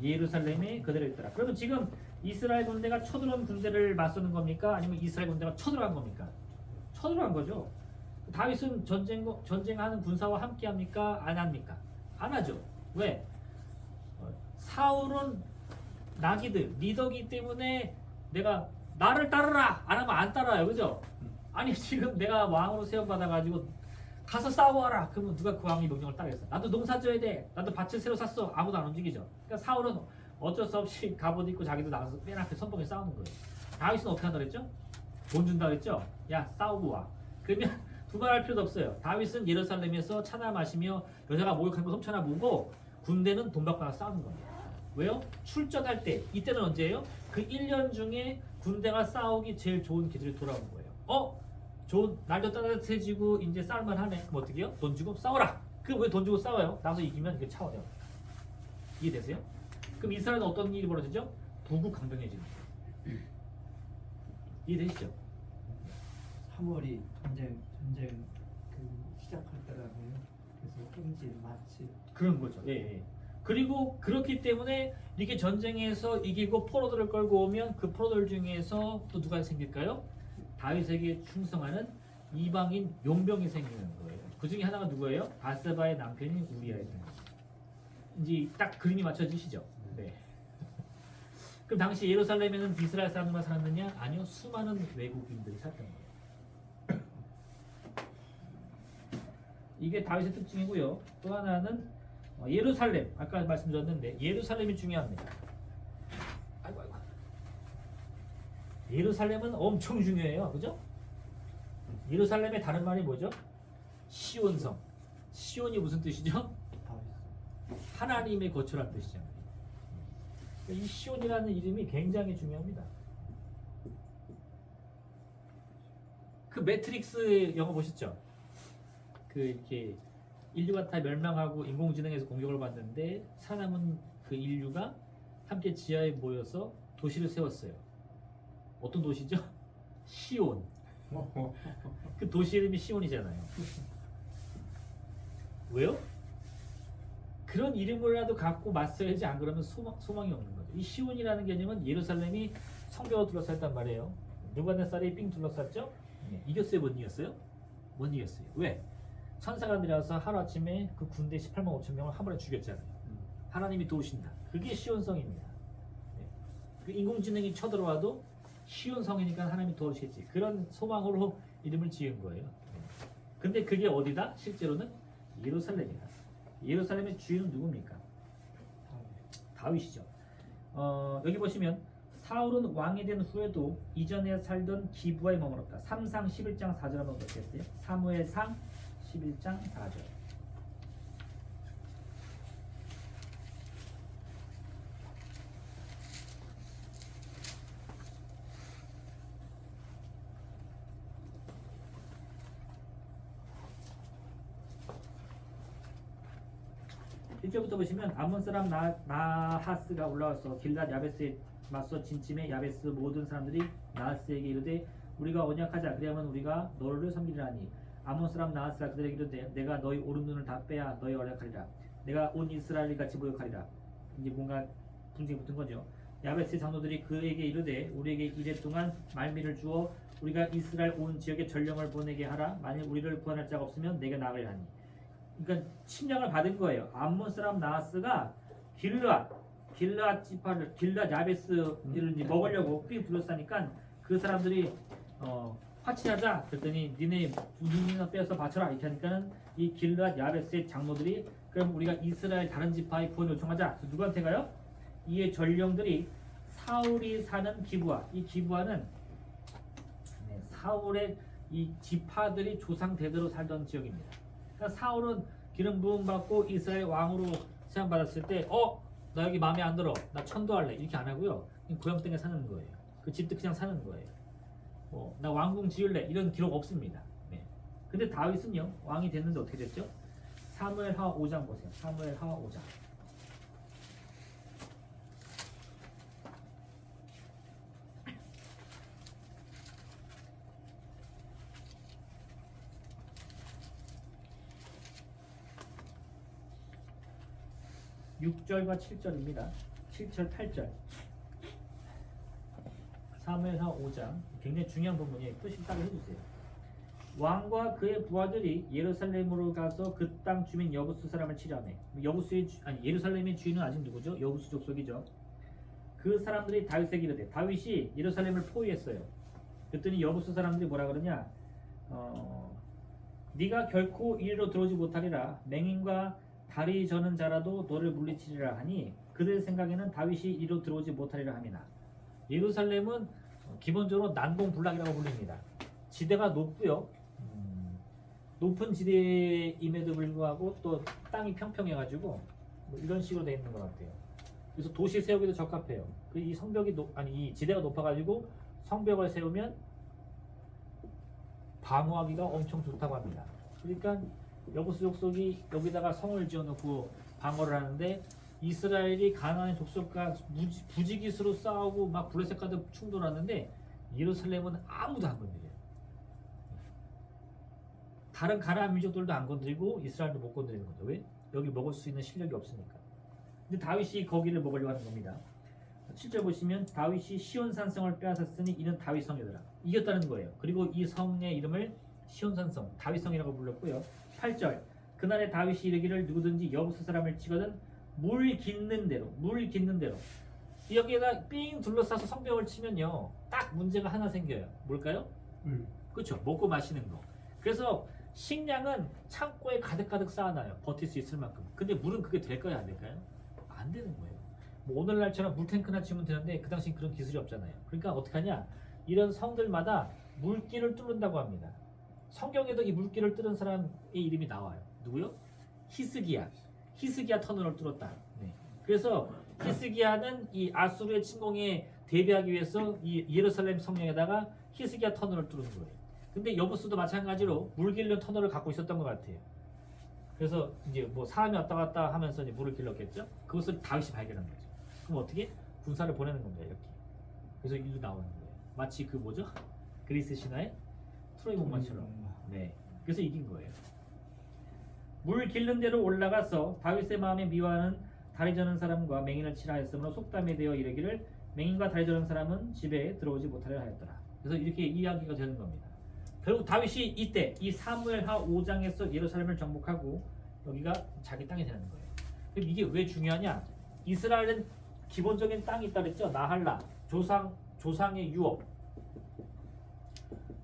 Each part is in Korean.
예루살렘에 그대로 있더라. 그러면 지금 이스라엘 군대가 쳐들어온 군대를 맞서는 겁니까? 아니면 이스라엘 군대가 쳐들어간 겁니까? 쳐들어간 거죠. 다윗은 전쟁하는 군사와 함께 합니까? 안 합니까? 안 하죠. 왜? 사울은 나기들 리더기 때문에 내가 나를 따르라 안 하면 안 따라요, 그죠? 아니 지금 내가 왕으로 세움받아 가지고 가서 싸워라. 그러면 누가 그 왕의 명령을 따르겠어? 나도 농사 져야 돼. 나도 밭을 새로 샀어. 아무도 안 움직이죠. 그러니까 사울은 어쩔 수 없이 갑옷 입고 자기도 나가서 맨 앞에 선봉에 싸우는 거예요. 다윗은 어떻게 한다 그랬죠? 돈 준다 그랬죠? 야 싸우고 와. 그러면 두말할 필요도 없어요. 다윗은 예루살렘에서 차나 마시며 여자가 목욕한 거 훔쳐나 보고 군대는 돈 받고 나서 싸우는 겁니다. 왜요? 출전할 때 이때는 언제예요? 그 1년 중에 군대가 싸우기 제일 좋은 계절이 돌아오는 거예요. 좋은 날도 따뜻해지고 이제 싸울만 하네. 그럼 어떻게 해요? 돈 주고 싸워라. 그럼 왜 돈 주고 싸워요? 나서 이기면 이게 차원이에요. 이해되세요? 그럼 이스라엘은 어떤 일이 벌어지죠? 부국강병해지는 거예요. 이해되시죠? 3월이 전쟁 시작할 때라고요. 그래서 행진 마치 그런 거죠. 예. 그리고 그렇기 때문에 이렇게 전쟁에서 이기고 포로들을 끌고 오면 그 포로들 중에서 또 누가 생길까요? 다윗에게 충성하는 이방인 용병이 생기는 거예요. 그 중에 하나가 누구예요? 바세바의 남편인 우리아예요. 이제 딱 그림이 맞춰지시죠? 네. 그럼 당시 예루살렘에는 이스라엘 사람들만 살았느냐? 아니요, 수많은 외국인들이 살았던 거예요. 이게 다윗의 특징이고요. 또 하나는 예루살렘. 아까 말씀드렸는데 예루살렘이 중요합니다. 아이고. 예루살렘은 엄청 중요해요. 그죠? 예루살렘의 다른 말이 뭐죠? 시온성. 시온이 무슨 뜻이죠? 하나님의 거처란 뜻이잖아요. 이 시온이라는 이름이 굉장히 중요합니다. 그 매트릭스 영화 보셨죠? 그 이렇게 인류가 다 멸망하고 인공지능에서 공격을 받는데 살아남은 그 인류가 함께 지하에 모여서 도시를 세웠어요. 어떤 도시죠? 시온. 그 도시 이름이 시온이잖아요. 왜요? 그런 이름을라도 갖고 맞서야지, 안 그러면 소망이 없는 거죠. 이 시온이라는 개념은 예루살렘이 성벽으로 둘러쌌단 말이에요. 느부갓네살이 삥 둘러쌌죠? 네. 이겼어요? 못 이겼어요? 못 이겼어요. 왜? 천사가 내려와서 하루아침에 그 군대 18만 5천 명을 한 번에 죽였잖아요. 하나님이 도우신다. 그게 시온성입니다. 네. 그 인공지능이 쳐들어와도 시온성이니까 하나님이 도우시겠지. 그런 소망으로 이름을 지은 거예요. 네. 근데 그게 어디다? 실제로는 예루살렘이다. 예루살렘의 주인은 누굽니까? 다윗이죠. 여기 보시면 사울은 왕이 된 후에도 이전에 살던 기브아에 머물렀다. 3상 11장 4절 한번 보겠어요. 사무엘상 11장 4절. 일절부터 보시면 아몬 사람 나하스가 올라와서 길랏 야베스에 맞서 진침해 야베스 모든 사람들이 나하스에게 이르되 우리가 언약하자. 그리하면 우리가 너를 섬기리라니. 아몬 사람 나하스가 그들에게 이르되 내가 너희 오른눈을 다 빼야 너희 언약하리라. 내가 온 이스라엘이 같이 모욕하리라. 이제 뭔가 분쟁이 붙은 거죠. 야베스의 장로들이 그에게 이르되 우리에게 이래 동안 말미를 주어 우리가 이스라엘 온 지역에 전령을 보내게 하라. 만일 우리를 구원할 자가 없으면 내게 나가리라 하니. 그러니까 침략을 받은 거예요. 암몬 사람 나하스가 길랏 지파를 길랏 야베스를 먹으려고 삥 둘러싸니까 그 사람들이 화친하자 그랬더니 니네 눈이나 빼서 바쳐라 이렇게 하니까는 이 길랏 야베스의 장로들이 그럼 우리가 이스라엘 다른 지파에 구원 요청하자. 누구한테 가요? 이에 전령들이 사울이 사는 기브아. 이 기브아는 사울의 이 지파들이 조상 대대로 살던 지역입니다. 그러니까 사울은 기름 부음 받고 이스라엘 왕으로 세움 받았을 때, 나 여기 마음에 안 들어, 나 천도할래 이렇게 안 하고요. 그냥 고향 사는 거예요. 그 집도 그냥 사는 거예요. 나 왕궁 지을래 이런 기록 없습니다. 네. 근데 다윗은요 왕이 됐는데 어떻게 됐죠? 사무엘하 5장 보세요. 사무엘하 5장. 6절과 7절입니다. 7절, 8절. 사무엘하 5장 굉장히 중요한 부분이에요. 표시 따로 해주세요. 왕과 그의 부하들이 예루살렘으로 가서 그 땅 주민 여부수 사람을 치려하매 예루살렘의 주인은 아직 누구죠? 여부수 족속이죠. 그 사람들이 다윗에게 이르되 다윗이 예루살렘을 포위했어요. 그랬더니 여부수 사람들이 뭐라 그러냐? 네가 결코 이리로 들어오지 못하리라. 맹인과 다리 저는 자라도 너를 물리치리라 하니 그들 생각에는 다윗이 이리로 들어오지 못하리라 함이나. 예루살렘은 기본적으로 난공불락이라고 불립니다. 지대가 높고요. 높은 지대임에도 불구하고 또 땅이 평평해가지고 뭐 이런 식으로 되어 있는 것 같아요. 그래서 도시 세우기도 적합해요. 이 성벽이 이 지대가 높아가지고 성벽을 세우면 방어하기가 엄청 좋다고 합니다. 그러니까 여부수 족속이 여기다가 성을 지어놓고 방어를 하는데 이스라엘이 가나안 족속과 부지기수로 싸우고 막 블레셋과도 충돌하는데 예루살렘은 아무도 안 건드려요. 다른 가나안 민족들도 안 건드리고 이스라엘도 못 건드리는 거죠. 왜? 여기 먹을 수 있는 실력이 없으니까. 근데 다윗이 거기를 먹으려고 하는 겁니다. 7절 보시면 다윗이 시온산성을 빼앗았으니 이는 다윗성이더라. 이겼다는 거예요. 그리고 이 성의 이름을 시온산성, 다윗성이라고 불렀고요. 8절 그날에 다윗이 이르기를 누구든지 여부수 사람을 치거든 물 깃는 대로 여기에다 삥 둘러싸서 성벽을 치면요 딱 문제가 하나 생겨요. 뭘까요? 그렇죠. 먹고 마시는 거. 그래서 식량은 창고에 가득가득 쌓아놔요. 버틸 수 있을 만큼. 근데 물은 그게 될까요? 안 될까요? 안 되는 거예요. 뭐 오늘날처럼 물탱크나 치면 되는데 그 당시 그런 기술이 없잖아요. 그러니까 어떻게 하냐? 이런 성들마다 물길을 뚫는다고 합니다. 성경에도 이 물길을 뚫은 사람의 이름이 나와요. 누구요? 히스기야 터널을 뚫었다. 네. 그래서 히스기야는 이 아수르의 침공에 대비하기 위해서 이 예루살렘 성령에다가 히스기야 터널을 뚫은 거예요. 근데 여부수도 마찬가지로 물 길는 터널을 갖고 있었던 것 같아요. 그래서 이제 뭐 사람이 왔다 갔다 하면서 이제 물을 길렀겠죠. 그것을 다윗이 발견한 거죠. 그럼 어떻게? 군사를 보내는 겁니다. 이렇게. 그래서 일로 나오는 거예요. 마치 그 뭐죠? 그리스 신화의 트로이 목마처럼. 네. 그래서 이긴 거예요. 물 길는 대로 올라가서 다윗의 마음에 미워하는 다리 저는 사람과 맹인을 치라 했으므로 속담에 대어 이르기를 맹인과 다리 저는 사람은 집에 들어오지 못하려 하였더라. 그래서 이렇게 이야기가 되는 겁니다. 결국 다윗이 이때 이 사무엘하 5장에서 예루살렘을 정복하고 여기가 자기 땅이 되는 거예요. 그럼 이게 왜 중요하냐? 이스라엘은 기본적인 땅이 있다 그랬죠. 나할라, 조상의 유업.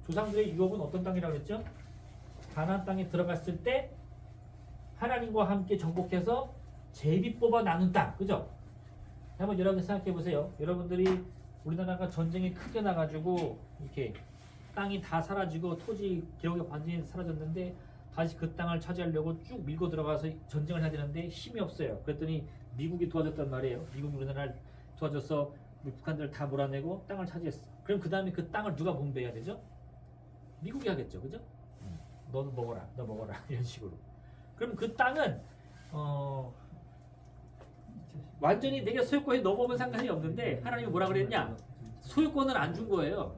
조상들의 유업은 어떤 땅이라고 그랬죠? 가나안 땅에 들어갔을 때 하나님과 함께 정복해서 제비 뽑아 나눈 땅, 그죠? 한번 여러분 생각해 보세요. 여러분들이 우리나라가 전쟁이 크게 나가지고 이렇게 땅이 다 사라지고 토지 기록이 완전히 사라졌는데 다시 그 땅을 차지하려고 쭉 밀고 들어가서 전쟁을 해야 되는데 힘이 없어요. 그랬더니 미국이 도와줬단 말이에요. 미국이 우리나라를 도와줘서 북한들을 다 몰아내고 땅을 차지했어. 그럼 그 다음에 그 땅을 누가 분배해야 되죠? 미국이 하겠죠, 그죠? 너는 먹어라, 너 먹어라 이런 식으로. 그럼 그 땅은 완전히 내가 소유권에 넘어오면 상관이 없는데 하나님이 뭐라 그랬냐? 소유권을 안 준 거예요.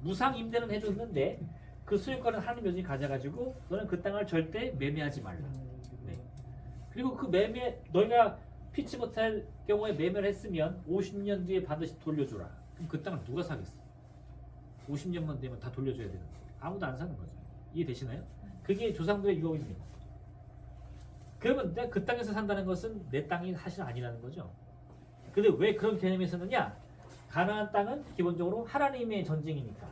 무상 임대는 해줬는데 그 소유권은 하나님 여전히 가져가지고 너는 그 땅을 절대 매매하지 말라. 네. 그리고 그 매매 너희가 피치 못할 경우에 매매를 했으면 50년 뒤에 반드시 돌려줘라. 그럼 그 땅을 누가 사겠어? 50년만 되면 다 돌려줘야 되는 거예요. 아무도 안 사는 거죠. 이해되시나요? 그게 조상들의 유업입니다. 그러면 내가 그 땅에서 산다는 것은 내 땅이 사실 아니라는 거죠. 근데 왜 그런 개념이 있었느냐? 가나안 땅은 기본적으로 하나님의 전쟁이니까.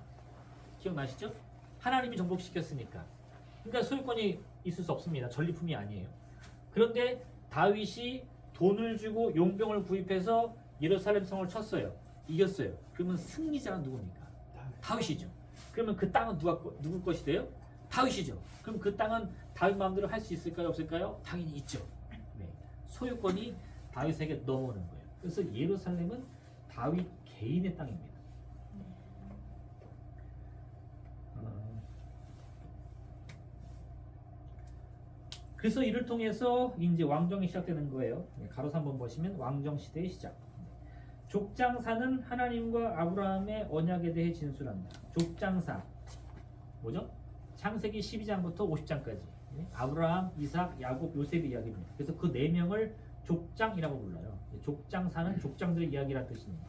기억나시죠? 하나님이 정복시켰으니까. 그러니까 소유권이 있을 수 없습니다. 전리품이 아니에요. 그런데 다윗이 돈을 주고 용병을 구입해서 예루살렘 성을 쳤어요. 이겼어요. 그러면 승리자는 누굽니까? 다윗이죠. 그러면 그 땅은 누구 것이 돼요? 다윗이죠. 그럼 그 땅은 다윗 마음대로 할 수 있을까요? 없을까요? 당연히 있죠. 네. 소유권이 다윗에게 넘어오는 거예요. 그래서 예루살렘은 다윗 개인의 땅입니다. 그래서 이를 통해서 이제 왕정이 시작되는 거예요. 가로수 한번 보시면 왕정 시대의 시작. 족장사는 하나님과 아브라함의 언약에 대해 진술한다. 족장사 뭐죠? 창세기 12장부터 50장까지 아브라함, 이삭, 야곱, 요셉의 이야기입니다. 그래서 그 4명을 족장이라고 불러요. 족장사는 족장들의 이야기라는 뜻입니다.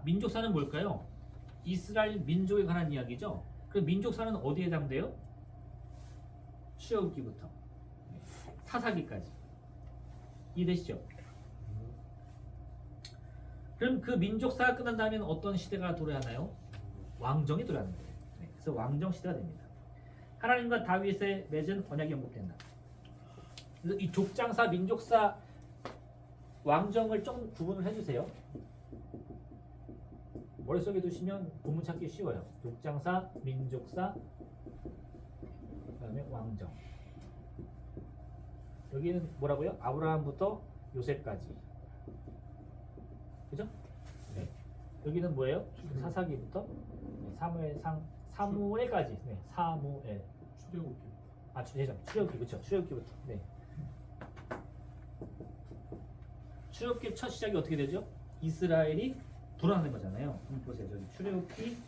민족사는 뭘까요? 이스라엘 민족에 관한 이야기죠. 그 민족사는 어디에 해당돼요? 출애굽기부터 사사기까지. 이해되시죠? 그럼 그 민족사가 끝난 다음에는 어떤 시대가 도래하나요? 왕정이 도래하는 거예요. 그래서 왕정 시대가 됩니다. 하나님과 다윗의 맺은 언약이 언급된다. 그래서 이 족장사, 민족사, 왕정을 좀 구분을 해주세요. 머릿속에 두시면 구분 찾기 쉬워요. 족장사, 민족사, 그다음에 왕정. 여기는 뭐라고요? 아브라함부터 요셉까지. 그죠? 네. 여기는 뭐예요? 사사기부터 사무엘까지. 네, 사무엘. 출애굽기. 출애굽기 그렇죠. 출애굽기부터. 네. 출애굽기 첫 시작이 어떻게 되죠? 이스라엘이 불어나는 거잖아요. 보세요. 저기 출애굽기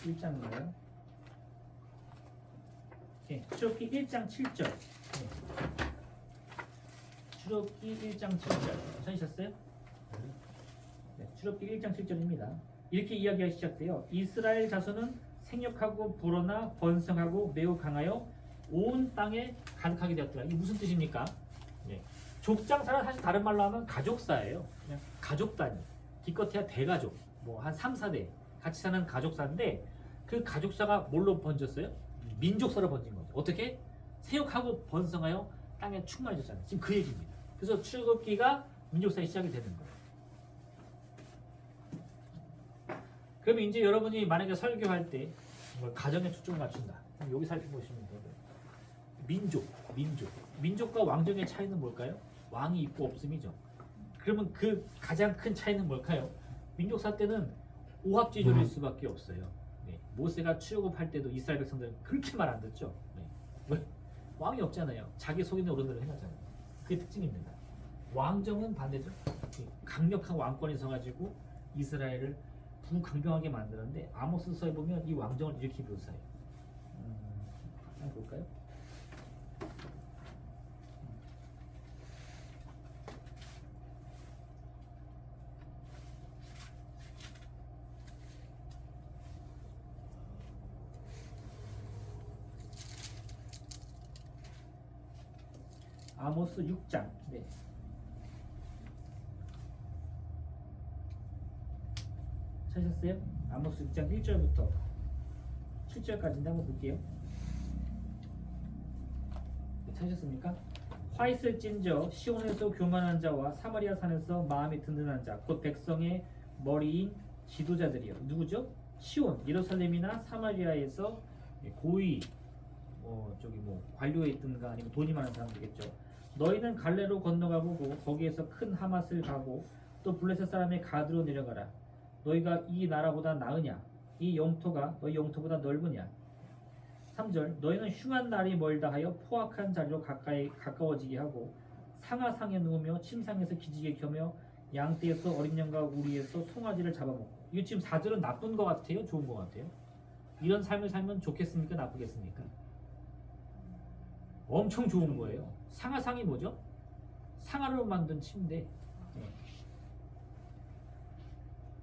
1장인가요? 네, 출애굽기 1장 7절. 네. 출애굽기 1장 7절. 찾으셨어요? 네, 출애굽기 1장 7절입니다. 이렇게 이야기가 시작돼요. 이스라엘 자손은 생육하고 불어나 번성하고 매우 강하여 온 땅에 가득하게 되었더라. 이게 무슨 뜻입니까? 네. 족장사는 사실 다른 말로 하면 가족사예요. 그냥 가족 단위. 기껏해야 대가족. 뭐 한 3, 4대 같이 사는 가족사인데 그 가족사가 뭘로 번졌어요? 민족사로 번진 거죠. 어떻게? 생육하고 번성하여 땅에 충만해졌잖아요. 지금 그 얘기입니다. 그래서 출애굽기가 민족사의 시작이 되는 거예요. 그러면 이제 여러분이 만약에 설교할 때 가정에 초점을 맞춘다. 그럼 여기 살펴보시면 돼요. 민족과 왕정의 차이는 뭘까요? 왕이 있고 없음이죠. 그러면 그 가장 큰 차이는 뭘까요? 민족사 때는 오합지졸일 수밖에 없어요. 네. 모세가 출애굽할 때도 이스라엘 백성들은 그렇게 말 안 듣죠. 네. 왜? 왕이 없잖아요. 자기 속 있는 어른들을 해놨잖아요. 그게 특징입니다. 왕정은 반대죠. 강력한 왕권이 서가지고 이스라엘을 부강경하게 만드는데 아모스서에 보면 이 왕정을 이렇게 묘사해요. 한번 볼까요? 아모스 6장. 네. 찾으셨어요? 아모스 6장 1절부터 7절까지인데 한번 볼게요. 네, 찾으셨습니까? 화 있을진저 시온에서 교만한 자와 사마리아 산에서 마음이 든든한 자 곧 백성의 머리인 지도자들이요. 누구죠? 시온, 예루살렘이나 사마리아에서 고위 저기 뭐 관료에 있든가 아니면 돈이 많은 사람들이겠죠. 너희는 갈레로 건너가고 거기에서 큰 하맛을 가고 또 블레셋 사람의 가드로 내려가라. 너희가 이 나라보다 나으냐? 이 영토가 너희 영토보다 넓으냐? 3절 너희는 흉한 날이 멀다 하여 포악한 자리로 가까워지게 하고 상하상에 누우며 침상에서 기지개 켜며 양떼에서 어린 양과 우리에서 송아지를 잡아먹고. 이거 지금 4절은 나쁜 것 같아요? 좋은 것 같아요? 이런 삶을 살면 좋겠습니까? 나쁘겠습니까? 엄청 좋은 거예요. 상하상이 뭐죠? 상하로 만든 침대.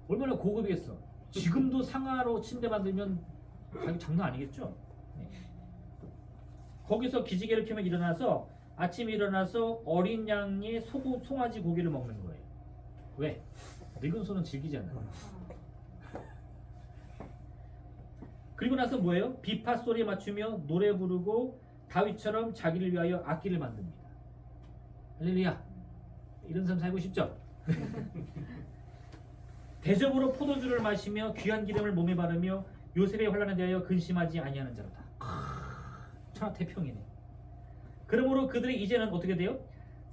얼마나 고급이겠어. 지금도 상하로 침대 만들면 가격 장난 아니겠죠? 거기서 기지개를 켜면 일어나서 아침에 일어나서 어린 양의 송아지 고기를 먹는 거예요. 왜? 늙은 소는 즐기잖아. 그리고 나서 뭐예요? 비파 소리에 맞추며 노래 부르고 다윗처럼 자기를 위하여 악기를 만듭니다. 할렐루야. 이런 삶 살고 싶죠? 대접으로 포도주를 마시며 귀한 기름을 몸에 바르며 요셉의 환난에 대하여 근심하지 아니하는 자로다. 천하태평이네. 그러므로 그들이 이제는 어떻게 돼요?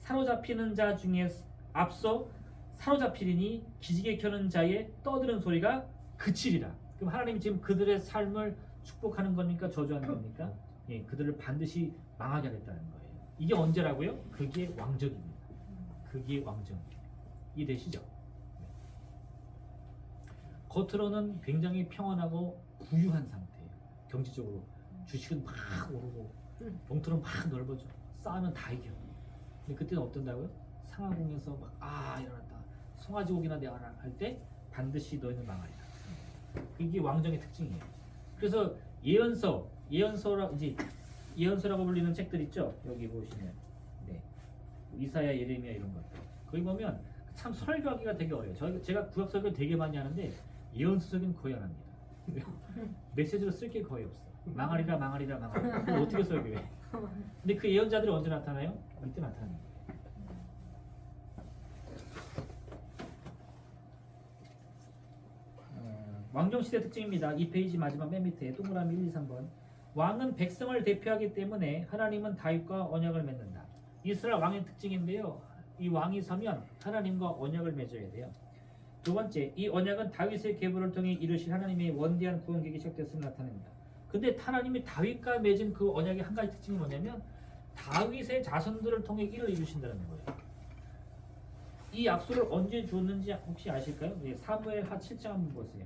사로잡히는 자 중에 앞서 사로잡히리니 기지개 켜는 자의 떠드는 소리가 그치리라. 그럼 하나님이 지금 그들의 삶을 축복하는 겁니까? 저주하는 겁니까? 예, 그들을 반드시 망하게 하겠다는 거예요. 이게 언제라고요? 그게 왕정입니다. 그게 왕정입니다. 이해되시죠? 겉으로는 굉장히 평안하고 부유한 상태예요. 경제적으로 주식은 막 오르고 영토는 막 넓어져. 싸우면 다 이겨. 근데 그때는 어떤다고요? 상하공에서 막 일어났다. 송아지 고기나 내가라 할 때 반드시 너희는 망하리라. 이게 왕정의 특징이에요. 그래서 예언서라고 불리는 책들 있죠. 여기 보시면 네. 이사야, 예레미야 이런 것들. 거기 보면 참 설교하기가 되게 어려워요. 제가 구약 설교 되게 많이 하는데 예언서 설교는 거의 안 합니다. 메시지로 쓸 게 거의 없어. 망하리라 망하리라 망하리라. 그걸 어떻게 설교해? 근데 그 예언자들이 언제 나타나요? 이때 나타납니다. 왕정시대 특징입니다. 이 페이지 마지막 맨 밑에 동그라미 1, 2, 3번. 왕은 백성을 대표하기 때문에 하나님은 다윗과 언약을 맺는다. 이스라엘 왕의 특징인데요. 이 왕이 서면 하나님과 언약을 맺어야 돼요. 두 번째, 이 언약은 다윗의 계보를 통해 이루실 하나님의 원대한 구원 계획이 시작됐음을 나타냅니다. 근데 하나님이 다윗과 맺은 그 언약의 한 가지 특징이 뭐냐면 다윗의 자손들을 통해 이를 이루신다는 거예요. 이 약속을 언제 주었는지 혹시 아실까요? 네, 사무엘하 7장 한번 보세요.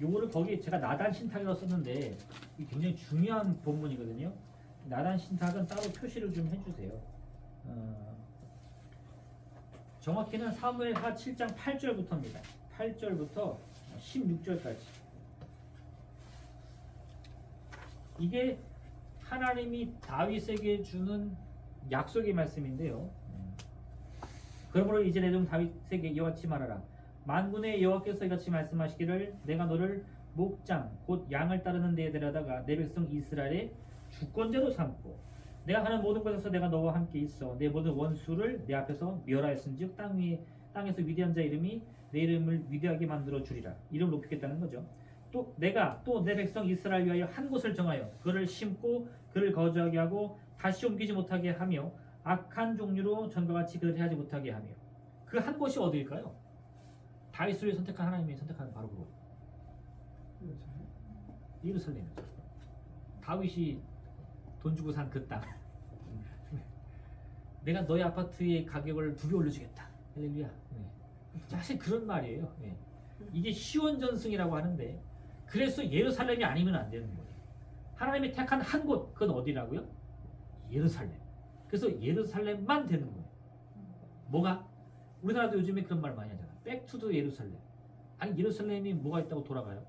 요거를 거기 제가 나단 신탁이라고 썼는데 이게 굉장히 중요한 본문이거든요. 나단 신탁은 따로 표시를 좀 해주세요. 정확히는 사무엘하 7장 8절부터입니다. 8절부터 16절까지. 이게 하나님이 다윗에게 주는 약속의 말씀인데요. 그러므로 이제 내 종 다윗에게 이와 같이 말하라. 만군의 여호와께서 이같이 말씀하시기를 내가 너를 목장 곧 양을 따르는 데에 데려다가 내 백성 이스라엘의 주권자로 삼고 내가 하는 모든 것에서 내가 너와 함께 있어 내 모든 원수를 내 앞에서 멸하였은즉 땅에서 위대한 자 이름이 내 이름을 위대하게 만들어 주리라. 이름을 높이겠다는 거죠. 또 내가 또 내 백성 이스라엘 위하여 한 곳을 정하여 그를 심고 그를 거주하게 하고 다시 옮기지 못하게 하며 악한 종류로 전과 같이 그를 해하지 못하게 하며 그 한 곳이 어디일까요? 다윗을 위해 선택한 하나님이 선택한 바로 그거. 예루살렘이죠. 다윗이 돈 주고 산 그 땅. 내가 너의 아파트의 가격을 2배 올려주겠다. 할렐루야. 네. 사실 그런 말이에요. 네. 이게 시온전승이라고 하는데 그래서 예루살렘이 아니면 안 되는 거예요. 하나님이 택한 한 곳, 그건 어디라고요? 예루살렘. 그래서 예루살렘만 되는 거예요. 뭐가? 우리나라도 요즘에 그런 말 많이 하잖아. 백투더 예루살렘. 아니 예루살렘이 뭐가 있다고 돌아가요?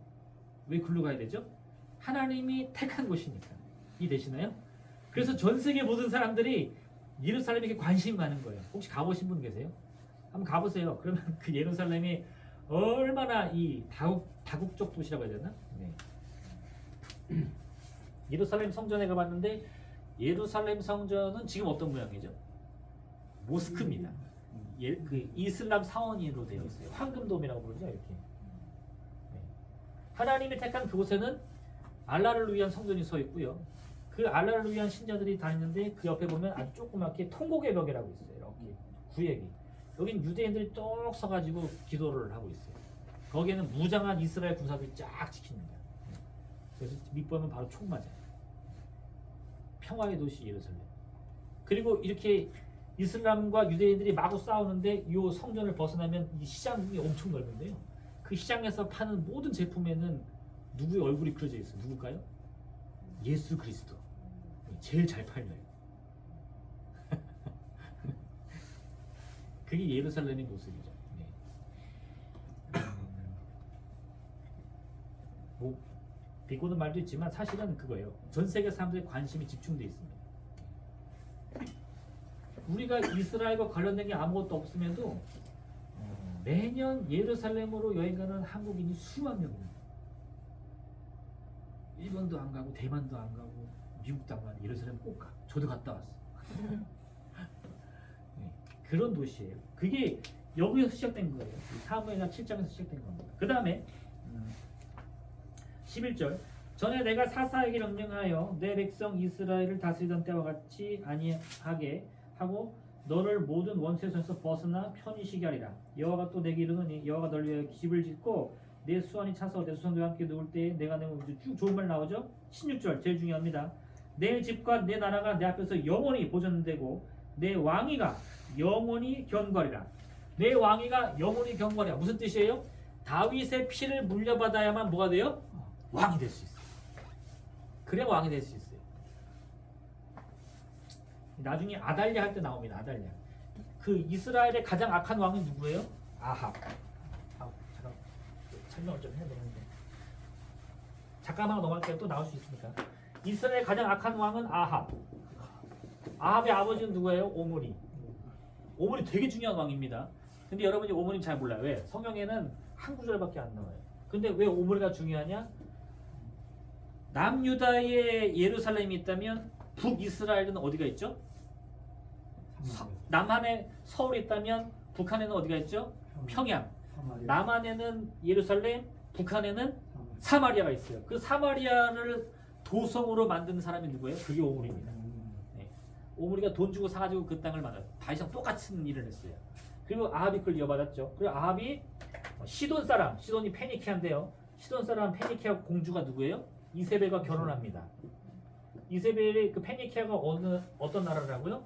왜 글로 가야 되죠? 하나님이 택한 곳이니까. 이해되시나요? 그래서 전 세계 모든 사람들이 예루살렘에 관심 가는 거예요. 혹시 가보신 분 계세요? 한번 가보세요. 그러면 그 예루살렘이 얼마나 이 다국적 도시라고 해야 되나? 네. 예루살렘 성전에 가봤는데 예루살렘 성전은 지금 어떤 모양이죠? 모스크입니다. 그 이슬람 사원으로 되어 있어요. 황금돔이라고 부르죠, 이렇게. 네. 하나님이 택한 그곳에는 알라를 위한 성전이 서 있고요. 그 알라를 위한 신자들이 다니는데 그 옆에 보면 아주 조그맣게 통곡의 벽이라고 있어요. 이렇게 구획이. 여긴 유대인들이 뚝 서가지고 기도를 하고 있어요. 거기에는 무장한 이스라엘 군사들이 쫙 지키는 거예요. 그래서 밑보면 바로 총 맞아요. 평화의 도시 예루살렘. 그리고 이렇게 이슬람과 유대인들이 마구 싸우는데 이 성전을 벗어나면 이 시장이 엄청 넓은데요. 그 시장에서 파는 모든 제품에는 누구의 얼굴이 그려져 있어요. 누굴까요? 예수 그리스도. 제일 잘 팔려요. 그게 예루살렘의 모습이죠. 네. 뭐 비꼬는 말도 있지만 사실은 그거예요. 전 세계 사람들의 관심이 집중돼 있습니다. 우리가 이스라엘과 관련된 게 아무것도 없음에도 매년 예루살렘으로 여행 가는 한국인이 수만 명입니다. 일본도 안 가고 대만도 안 가고 미국도 안 가고 예루살렘 꼭 가. 저도 갔다 왔어. 네, 그런 도시예요. 그게 여기서 시작된 거예요. 사무엘하 7장에서 시작된 겁니다. 그 다음에 11절 전에 내가 사사에게 명령하여 내 백성 이스라엘을 다스리던 때와 같이 아니하게 하고 너를 모든 원수의 손에서 벗어나 편히 쉬게 하리라. 여호와가 또 내게 이르노니 여호와가 너를 위하여 집을 짓고 내 수완이 차서 내 수성들과 함께 누울 때에 내가 내 몸에 쭉 좋은 말 나오죠. 16절 제일 중요합니다. 내 집과 내 나라가 내 앞에서 영원히 보존되고 내 왕위가 영원히 견고하리라. 내 왕위가 영원히 견고하리라. 무슨 뜻이에요? 다윗의 피를 물려받아야만 뭐가 돼요? 왕이 될 수 있어요. 그래야 왕이 될 수 있어요. 나중에 아달랴 할 때 나옵니다. 아달랴. 그 이스라엘의 가장 악한 왕은 누구예요? 아합. 잠깐 설명을 좀 해야 되는데. 잠깐만 넘어갈게요. 또 나올 수 있으니까. 이스라엘 가장 악한 왕은 아합. 아합의 아버지는 누구예요? 오므리. 오므리 되게 중요한 왕입니다. 근데 여러분이 오므리 잘 몰라요. 왜? 성경에는 한 구절밖에 안 나와요. 근데 왜 오므리가 중요하냐? 남유다에 예루살렘이 있다면 북이스라엘은 어디가 있죠? 남한에 서울이 있다면 북한에는 어디가 있죠? 평양. 남한에는 예루살렘, 북한에는 사마리아가 있어요. 그 사마리아를 도성으로 만든 사람이 누구예요? 그게 오므리입니다. 네. 오므리가 돈 주고 사가지고 그 땅을 만들었어요. 다윗이랑 똑같은 일을 했어요. 그리고 아합이 그걸 이어받았죠. 그리고 아합이 시돈 사람, 시돈이 페니키아인데요. 시돈 사람 페니키아 공주가 누구예요? 이세벨과 결혼합니다. 이세벨이 그 페니키아가 어떤 나라라고요?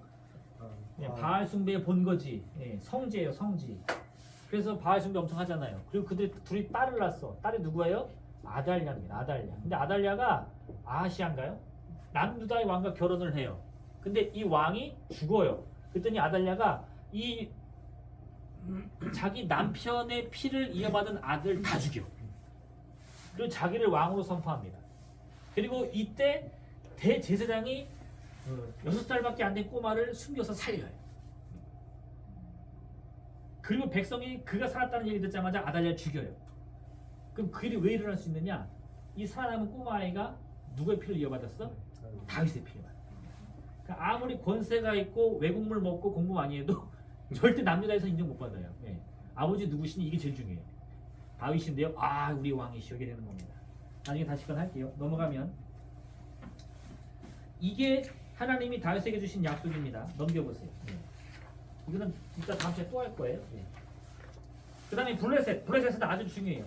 바알 숭배의 본거지. 예, 성지예요, 성지. 그래서 바알 숭배 엄청 하잖아요. 그리고 그들 둘이 딸을 낳았어. 딸이 누구예요? 아달랴입니다. 아달랴. 근데 아달랴가 아하시아인가요? 남유다의 왕과 결혼을 해요. 근데 이 왕이 죽어요. 그랬더니 아달랴가 이 자기 남편의 피를 이어받은 아들 다 죽여. 그리고 자기를 왕으로 선포합니다. 그리고 이때 대제사장이 6살밖에 안 된 꼬마를 숨겨서 살려요. 그리고 백성이 그가 살았다는 얘기 듣자마자 아달랴를 죽여요. 그럼 그 일이 왜 일어날 수 있느냐? 이 살아남은 꼬마아이가 누구의 피를 이어받았어? 다윗의 피를 받았어. 그러니까 아무리 권세가 있고 외국물 먹고 공부 많이 해도 절대 남유다에서 인정 못 받아요. 예. 아버지 누구시니 이게 제일 중요해요. 다윗인데요. 아, 우리 왕이시여 이게 되는 겁니다. 나중에 다시 할게요. 넘어가면 이게 하나님이 다윗에게 주신 약속입니다. 넘겨보세요. 예. 이거는 이따 다음 주에 또 할 거예요. 예. 그 다음에 블레셋은 아주 중요해요.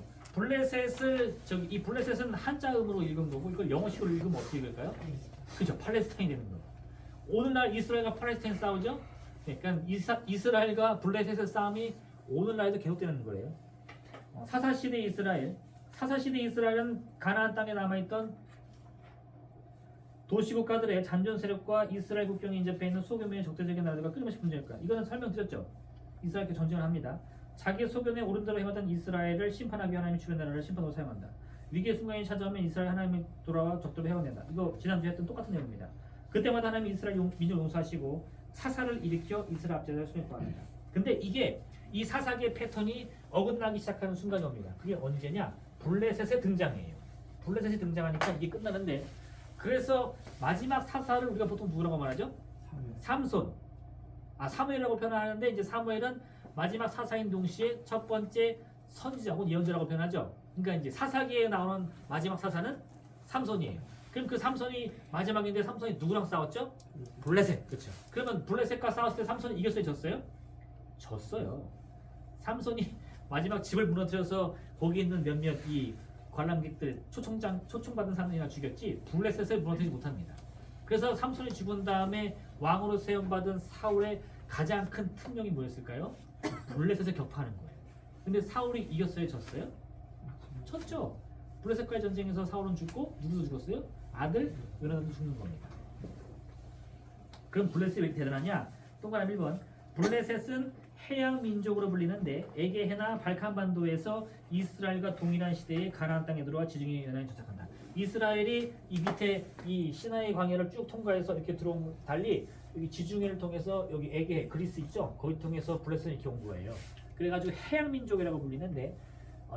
이 블레셋은 한자음으로 읽은 거고 이걸 영어식으로 읽으면 어떻게 읽을까요? 그죠? 팔레스타인이 되는 거예요. 오늘날 이스라엘과 팔레스타인 싸우죠? 그러니까 이스라엘과 블레셋의 싸움이 오늘날에도 계속되는 거예요. 사사시대 이스라엘은 가나안 땅에 남아있던 도시국가들의 잔존 세력과 이스라엘 국경에 인접해 있는 소규모의 적대적인 나라들과 끊임없이 분쟁할 거야. 이거는 설명드렸죠. 이스라엘께 전쟁을 합니다. 자기 소견에 오른대로 행하던 이스라엘을 심판하기 위해 하나님이 주변 나라를 심판으로 사용한다. 위기의 순간이 찾아오면 이스라엘 하나님이 돌아와 적들을 해원낸다. 이거 지난주에 했던 똑같은 내용입니다. 그때마다 하나님이 이스라엘 민족을 용서하시고 사사를 일으켜 이스라엘 압제자를 손에 구합니다. 근데 이게 이 사사기의 패턴이 어긋나기 시작하는 순간이 옵니다. 그게 언제냐? 블레셋의 등장이에요. 블레셋이 등장하니까 이게 끝나는데 그래서 마지막 사사를 우리가 보통 누구라고 말하죠? 삼손. 사무엘이라고 표현하는데 이제 사무엘은 마지막 사사인 동시에 첫 번째 선지자 혹은 예언자라고 표현하죠. 그러니까 이제 사사기에 나오는 마지막 사사는 삼손이에요. 그럼 그 삼손이 마지막인데 삼손이 누구랑 싸웠죠? 블레셋. 그렇죠. 그러면 블레셋과 싸웠을 때 삼손이 이겼어요, 졌어요? 졌어요. 삼손이 마지막 집을 무너뜨려서 거기 있는 몇몇 이 관람객들 초청받은 사람들이나 죽였지 블레셋을 무너뜨리지 못합니다. 그래서 삼손이 죽은 다음에 왕으로 세움받은 사울의 가장 큰 특명이 뭐였을까요? 블레셋을 격파하는 거예요. 근데 사울이 이겼어요, 졌어요? 졌죠. 블레셋과의 전쟁에서 사울은 죽고 누구도 죽었어요? 아들 요나단도 죽는 겁니다. 그럼 블레셋이 왜 이렇게 대단하냐? 동그라미 1번. 블레셋은 해양 민족으로 불리는데 에게해나 발칸 반도에서 이스라엘과 동일한 시대에 가나안 땅에 들어와 지중해 연안에 도착한다. 이스라엘이 이 밑에 이 시나이 광야를 쭉 통과해서 이렇게 들어온 달리 여기 지중해를 통해서 여기 에게 그리스 있죠? 거기 통해서 블레셋이 이렇게 온 거예요. 그래가지고 해양 민족이라고 불리는데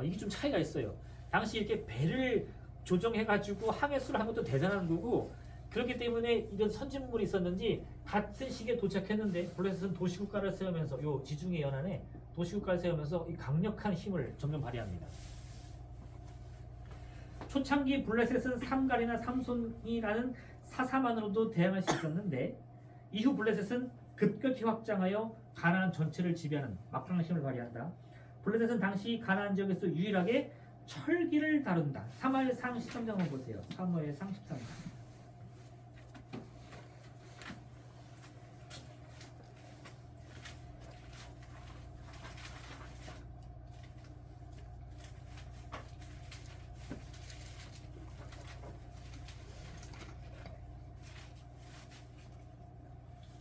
이게 좀 차이가 있어요. 당시 이렇게 배를 조정해가지고 항해수를 한 것도 대단한 거고 그렇기 때문에 이런 선진물이 있었는지 같은 시기에 도착했는데 블레셋은 도시국가를 세우면서 요 지중해 연안에 도시국가를 세우면서 이 강력한 힘을 점점 발휘합니다. 초창기 블레셋은 삼갈이나 삼손이라는 사사만으로도 대항할 수 있었는데 이후 블레셋은 급격히 확장하여 가나안 전체를 지배하는 막강한 힘을 발휘한다. 블레셋은 당시 가나안 지역에서 유일하게 철기를 다룬다. 사무엘상 13장을 보세요. 사무엘상 13장.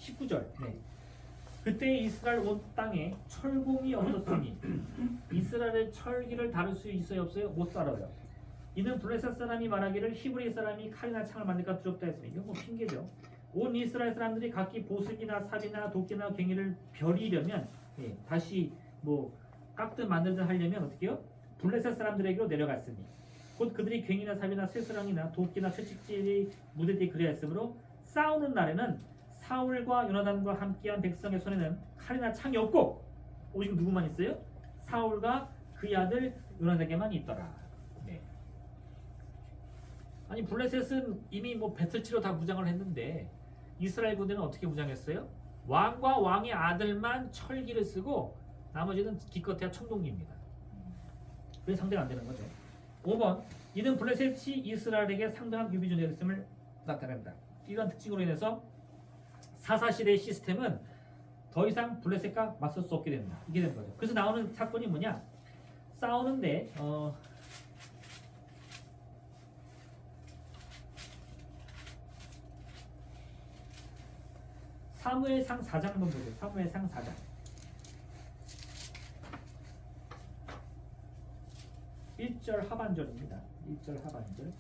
19절. 네. 그때 이스라엘 온 땅에 철공이 없었으니 이스라엘의 철기를 다룰 수 있어요 없어요? 못 다뤄요. 이는 블레셋 사람이 말하기를 히브리 사람이 칼이나 창을 만들까 두렵다 했으니 이건 뭐 핑계죠. 온 이스라엘 사람들이 각기 보석이나 삽이나 도끼나 괭이를 벼리려면 다시 뭐 깎든 만들든 하려면 어떻게 해요? 블레셋 사람들에게로 내려갔으니 곧 그들이 괭이나 삽이나 쇠사랑이나 도끼나 채찍질이 무대에 그리하였으므로 싸우는 날에는 사울과 요나단과 함께한 백성의 손에는 칼이나 창이 없고 오직 누구만 있어요? 사울과 그의 아들 요나단에게만 있더라. 네. 아니 블레셋은 이미 뭐 배틀 치러 다 무장을 했는데 이스라엘 군대는 어떻게 무장했어요? 왕과 왕의 아들만 철기를 쓰고 나머지는 기껏해야 청동기입니다. 그래서 상대가 안 되는 거죠. 5번 이는 블레셋이 이스라엘에게 상당한 유비전을 했음을 나타낸다. 이런 특징으로 인해서 사사시대의 시스템은 더 이상 블레셋과 맞설 수 없게 된다. 이게 되는 거죠. 그래서 나오는 사건이 뭐냐? 싸우는데 사무엘상 4장 한번 보세요. 사무엘상 4장 1절 하반절입니다. 1절 하반절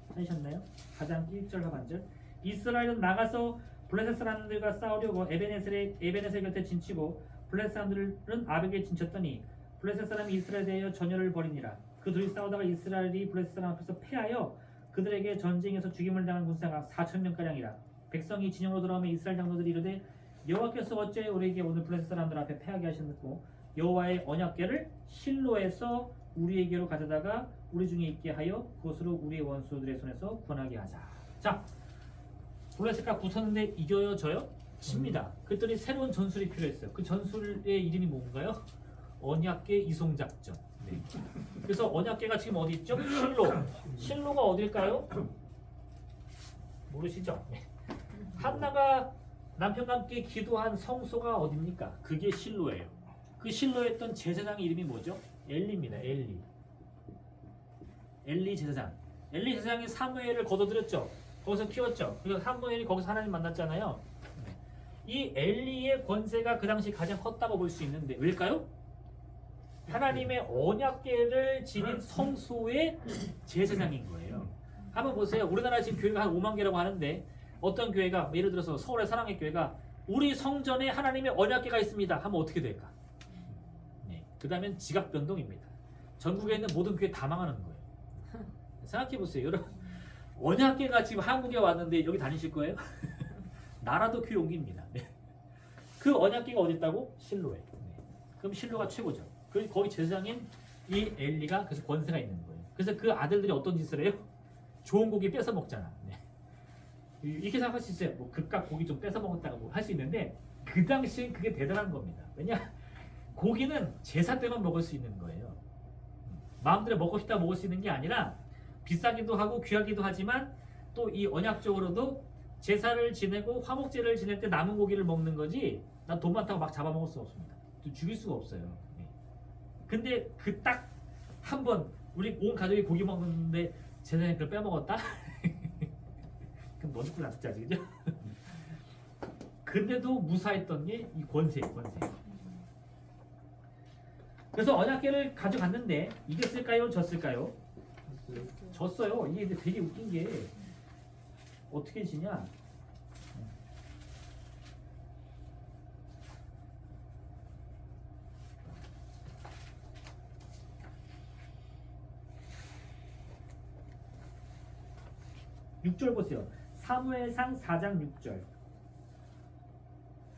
찾으셨나요? 4장 1절 하반절 이스라엘은 나가서 블레셋 사람들과 싸우려고 에베네셀 곁에 진치고 블레셋 사람들은 아벡에 진쳤더니 블레셋 사람이 이스라엘에 대하여 전열을 벌이니라. 그 둘이 싸우다가 이스라엘이 블레셋 사람 앞에서 패하여 그들에게 전쟁에서 죽임을 당한 군사가 4,000명가량이라. 백성이 진영으로 돌아오면 이스라엘 장로들이 이르되 여호와께서 어찌하여 우리에게 오늘 블레셋 사람들 앞에 패하게 하셨고 여호와의 언약궤를 실로에서 우리에게로 가져다가 우리 중에 있게 하여 그것으로 우리의 원수들의 손에서 구원하게 하자. 자, 블레셋과 붙었는데 이겨요 져요? 집니다. 그랬더니 새로운 전술이 필요했어요. 그 전술의 이름이 뭔가요? 언약궤 이송작전. 네. 그래서 언약궤가 지금 어디 있죠? 실로. 실로가 어딜까요? 모르시죠? 네. 한나가 남편과 함께 기도한 성소가 어딥니까? 그게 실로예요. 그 실로에 있던 제사장의 이름이 뭐죠? 엘리입니다. 엘리 제사장. 엘리 제사장이 사무엘을 거둬들였죠. 거기서 키웠죠. 그리고 사무엘이 거기서 하나님 만났잖아요. 이 엘리의 권세가 그 당시 가장 컸다고 볼 수 있는데 왜일까요? 하나님의 언약궤를 지닌 성소의 제사장인 거예요. 한번 보세요. 우리나라 지금 교회가 한 5만 개라고 하는데 어떤 교회가 예를 들어서 서울의 사랑의 교회가 우리 성전에 하나님의 언약궤가 있습니다 하면 어떻게 될까? 네, 그 다음엔 지각 변동입니다. 전국에 있는 모든 교회 다 망하는 거예요. 생각해 보세요. 여러분 언약궤가 지금 한국에 왔는데 여기 다니실 거예요? 나라도 교회 옮깁니다. 네. 그 언약궤가 어디 있다고? 실로에. 네. 그럼 실로가 최고죠. 거기 제사장인 이 엘리가 그래서 권세가 있는 거예요. 그래서 그 아들들이 어떤 짓을 해요? 좋은 고기 뺏어 먹잖아. 네. 이렇게 생각할 수 있어요. 뭐 그깟 고기 좀 뺏어 먹었다가 뭐 할 수 있는데 그 당시엔 그게 대단한 겁니다. 왜냐? 고기는 제사 때만 먹을 수 있는 거예요. 마음대로 먹고 싶다 먹을 수 있는 게 아니라 비싸기도 하고 귀하기도 하지만 또 이 언약적으로도 제사를 지내고 화목제를 지낼 때 남은 고기를 먹는 거지 난 돈 많다고 막 잡아먹을 수 없습니다. 죽일 수가 없어요. 네. 근데 그 딱 한 번 우리 온 가족이 고기 먹는데 제사장이 그걸 빼먹었다? 그럼 너 죽고 나 죽자지 그죠? 근데도 무사했던 게 이 권세. 그래서 언약궤를 가져갔는데 이겼을까요? 졌을까요? 졌어요. 이게 되게 웃긴 게 어떻게 지냐? (6절) 보세요. 사무엘상 4장 6절.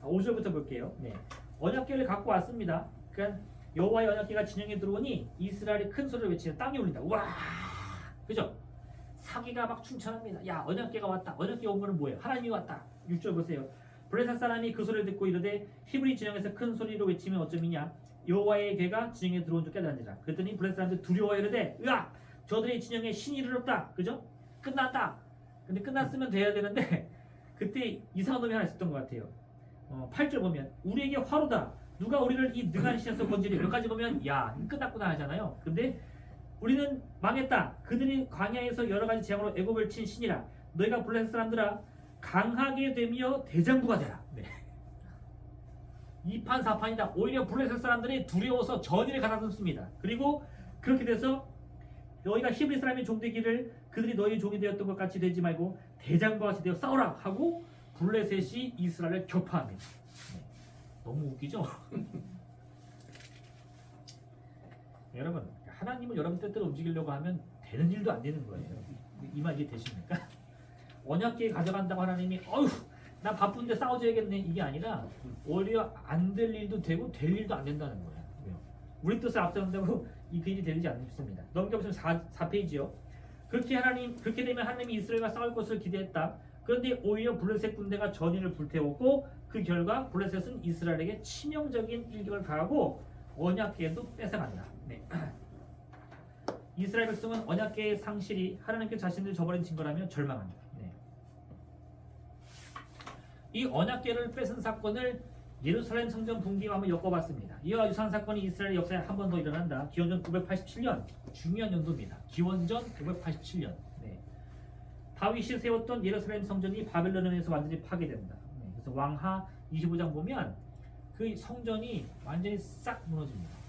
5절부터 볼게요. 네. 언약궤를 갖고 왔습니다. 그러니까 여호와의 언약궤가 진영에 들어오니 이스라엘이 큰 소리를 외치며 땅이 울린다. 와, 그죠? 사기가 막 충천합니다. 야, 언약궤가 왔다. 언약궤 온 거는 뭐예요? 하나님이 왔다. 6절 보세요. 블레셋 사람이 그 소리를 듣고 이르되 히브리 진영에서 큰 소리로 외치면 어쩌미냐? 여호와의 궤가 진영에 들어온 줄 깨달으니라. 그랬더니 블레셋 사람들 두려워 이르되 으악! 저들의 진영에 신이 이르렀다. 그죠? 끝났다. 근데 끝났으면 돼야 되는데 그때 이상한 놈이 하나 있었던 것 같아요. 8절 보면 우리에게 화로다. 누가 우리를 이 능한 신에서 건지리. 여기까지 보면 야 끝났구나 하잖아요. 근데 우리는 망했다. 그들이 광야에서 여러 가지 재앙으로 애굽을 친 신이라. 너희가 블레셋 사람들아 강하게 되며 대장부가 되라. 네. 2판 4판이다. 오히려 블레셋 사람들이 두려워서 전의를 가다듬습니다. 그리고 그렇게 돼서 너희가 히브리 사람의 종되기를 그들이 너희의 종이 되었던 것 같이 되지 말고 대장과 같이 되어 싸우라 하고 블레셋이 이스라엘을 격파합니다. 네. 너무 웃기죠? 여러분, 하나님은 여러분 뜻대로 움직이려고 하면 되는 일도 안 되는 거예요. 이 말 이해되십니까? 언약궤 가져간다고 하나님이 어휴 나 바쁜데 싸워줘야겠네 이게 아니라 오히려 안 될 일도 되고 될 일도 안 된다는 거예요. 우리 뜻을 앞세운다고 이 일이 되지 않습니다. 넘겨보시면 4페이지요. 그렇게 되면 하나님이 이스라엘과 싸울 것을 기대했다. 그런데 오히려 블레셋 군대가 전의를 불태웠고 그 결과 블레셋은 이스라엘에게 치명적인 일격을 가하고 언약궤도 뺏어간다. 네. 이스라엘 백성은 언약궤의 상실이 하나님께 자신을 저버린 증거라며 절망합니다. 네. 이 언약궤를 뺏은 사건을 예루살렘 성전 붕괴와 한번 엮어봤습니다. 이와 유사한 사건이 이스라엘 역사에 한 번 더 일어난다. 기원전 987년 중요한 연도입니다. 기원전 987년. 네. 다윗이 세웠던 예루살렘 성전이 바벨론에 의해서 완전히 파괴된다. 네. 그래서 왕하 25장 보면 그 성전이 완전히 싹 무너집니다.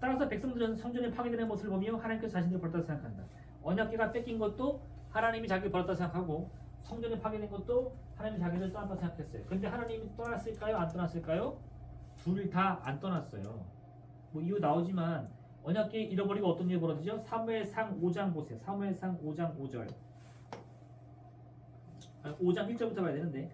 따라서 백성들은 성전이 파괴되는 모습을 보며 하나님께서 자신을 버렸다고 생각한다. 언약궤가 뺏긴 것도 하나님이 자기를 버렸다고 생각하고 성전이 파괴된 것도 하나님이 자기를 떠났다고 생각했어요. 그런데 하나님이 떠났을까요? 안 떠났을까요? 둘 다 안 떠났어요. 뭐 이유 나오지만 언약궤 잃어버리고 어떤 일이 벌어지죠? 사무엘상 5장 보세요. 사무엘상 5장 5절 5장 1절부터 봐야 되는데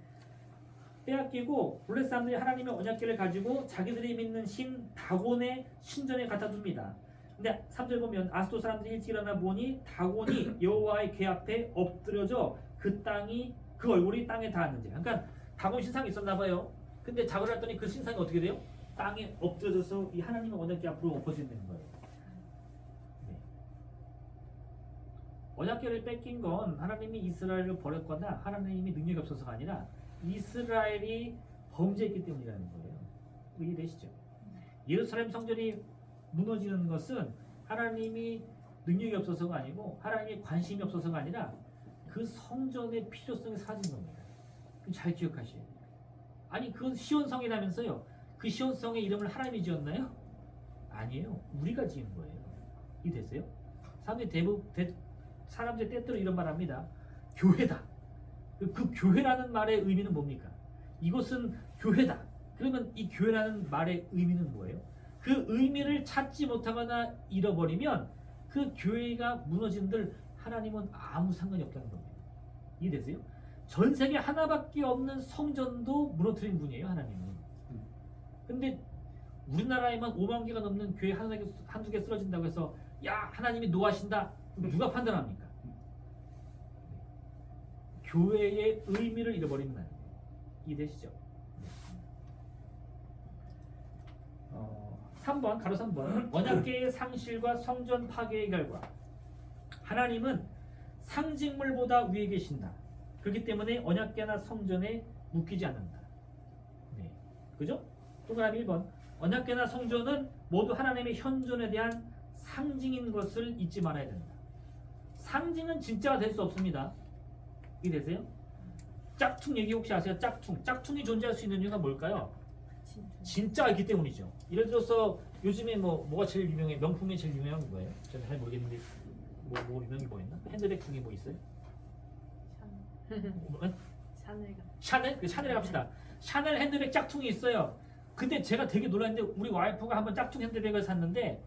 빼앗기고 블레셋 사람들이 하나님의 언약궤를 가지고 자기들이 믿는 신 다곤의 신전에 갖다 둡니다. 근데 3절 보면 아스도 사람들이 일찍 일어나 보니 다곤이 여호와의 궤 앞에 엎드려져 그 얼굴이 땅에 닿았는지. 그러니까 다곤 신상이 있었나 봐요. 근데 작업을 했더니 그 신상이 어떻게 돼요? 땅에 엎드려져서 이 하나님의 언약궤 앞으로 엎어지는 거예요. 네. 언약궤를 뺏긴 건 하나님이 이스라엘을 버렸거나 하나님이 능력이 없어서가 아니라 이스라엘이 범죄했기 때문이라는 거예요. 이해되시죠? 예루살렘 성전이 무너지는 것은 하나님이 능력이 없어서가 아니고 하나님이 관심이 없어서가 아니라 그 성전의 필요성이 사라진 겁니다. 잘 기억하셔야 돼요. 아니 그건 시온성이라면서요. 그 시온성의 이름을 하나님이 지었나요? 아니에요. 우리가 지은 거예요. 이해되세요? 사람들이 때때로 이런 말 합니다. 교회다. 그 교회라는 말의 의미는 뭡니까? 이것은 교회다. 그러면 이 교회라는 말의 의미는 뭐예요? 그 의미를 찾지 못하거나 잃어버리면 그 교회가 무너진들 하나님은 아무 상관이 없다는 겁니다. 이해되세요? 전 세계 하나밖에 없는 성전도 무너뜨린 분이에요, 하나님은. 근데 우리나라에만 5만 개가 넘는 교회 한두 개 쓰러진다고 해서 야, 하나님이 노하신다. 누가 판단합니까? 교회의 의미를 잃어버리면 안 돼요. 이해되시죠? 3번, 가로 3번. 언약궤의 상실과 성전 파괴의 결과. 하나님은 상징물보다 위에 계신다. 그렇기 때문에 언약궤나 성전에 묶이지 않는다. 네. 그죠? 동그라미 1번. 언약궤나 성전은 모두 하나님의 현존에 대한 상징인 것을 잊지 말아야 된다. 상징은 진짜가 될 수 없습니다. 이해되세요? 짝퉁 얘기 혹시 아세요? 짝퉁이 존재할 수 있는 이유가 뭘까요? 진짜가 있기 때문이죠. 예를 들어서 요즘에 뭐가 제일 유명해? 명품이 제일 유명한 거예요? 저는 잘 모르겠는데 뭐 유명한 게 뭐 있나? 핸드백 중에 뭐 있어요? 샤넬? 그 샤넬에 갑시다. 샤넬 핸드백 짝퉁이 있어요. 근데 제가 되게 놀랐는데 우리 와이프가 한번 짝퉁 핸드백을 샀는데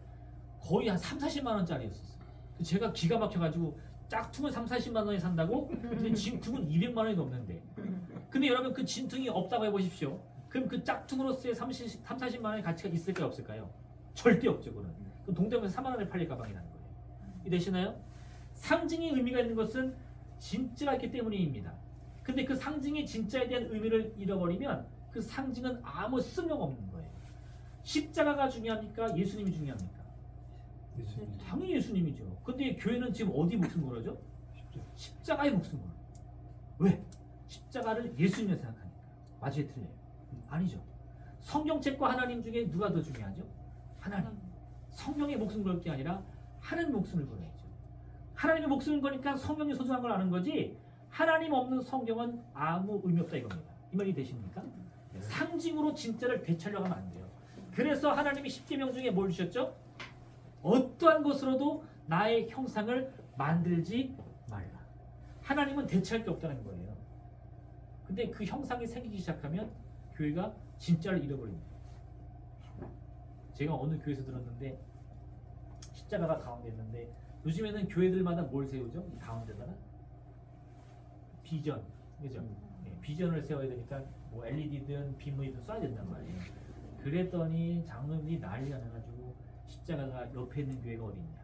거의 한 3-40만 원짜리였었어요. 제가 기가 막혀가지고 짝퉁을 3-40만 원에 산다고? 근데 진퉁은 200만 원이 넘는데. 근데 여러분 그 진퉁이 없다고 해보십시오. 그럼 그 짝퉁으로서의 30-40만 원의 가치가 있을까요? 없을까요? 절대 없죠. 그건. 그럼 동대문에서 4만 원에 팔릴 가방이라는 거예요. 이해되시나요? 상징의 의미가 있는 것은 진짜가 있기 때문입니다. 근데 그 상징의 진짜에 대한 의미를 잃어버리면 그 상징은 아무 쓸모가 없는 거예요. 십자가가 중요합니까? 예수님이 중요합니까? 당연히 예수님이죠. 근데 교회는 지금 어디 목숨 걸어죠? 십자가에 목숨 걸어요. 왜? 십자가를 예수님이 생각하니까. 맞아요, 틀려요? 아니죠. 성경책과 하나님 중에 누가 더 중요하죠? 하나님. 성령의 목숨 걸 게 아니라 하나님의 목숨을 걸어야죠. 하나님의 목숨을 거니까 성령이 소중한 걸 아는 거지 하나님 없는 성경은 아무 의미 없다 이겁니다. 이 말이 되십니까? 상징으로 진짜를 되찾려고 하면 안 돼요. 그래서 하나님이 십계명 중에 뭘 주셨죠? 어떠한 것으로도 나의 형상을 만들지 말라. 하나님은 대체할 게 없다는 거예요. 근데 그 형상이 생기기 시작하면 교회가 진짜를 잃어버립니다. 제가 어느 교회에서 들었는데 십자가가 가운데 있는데 요즘에는 교회들마다 뭘 세우죠? 이 가운데다가 비전, 그죠? 비전을 세워야 되니까 뭐 LED든 빔이든 쏴야 된단 말이에요. 그랬더니 장로님이 난리가 나가지고 십자가가 옆에 있는 교회가 어디 있냐?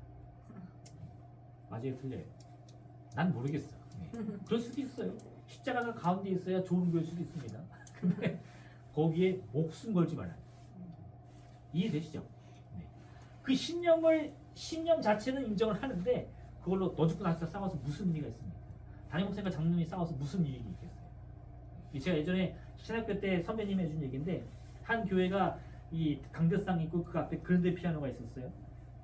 맞아요, 틀려요? 난 모르겠어. 그럴 수도 있어요. 십자가가 가운데 있어야 좋은 교회일 수도 있습니다. 근데 거기에 목숨 걸지 말아요. 이해되시죠? 네. 그 신념 자체는 인정을 하는데 그걸로 너 죽고 나 죽고 싸워서 무슨 의미가 있습니까? 담임 목사님과 장로님이 싸워서 무슨 일이 있겠어요? 제가 예전에 신학교 때 선배님이 해준 얘기인데 한 교회가 이 강대상 있고 그 앞에 그랜드 피아노가 있었어요.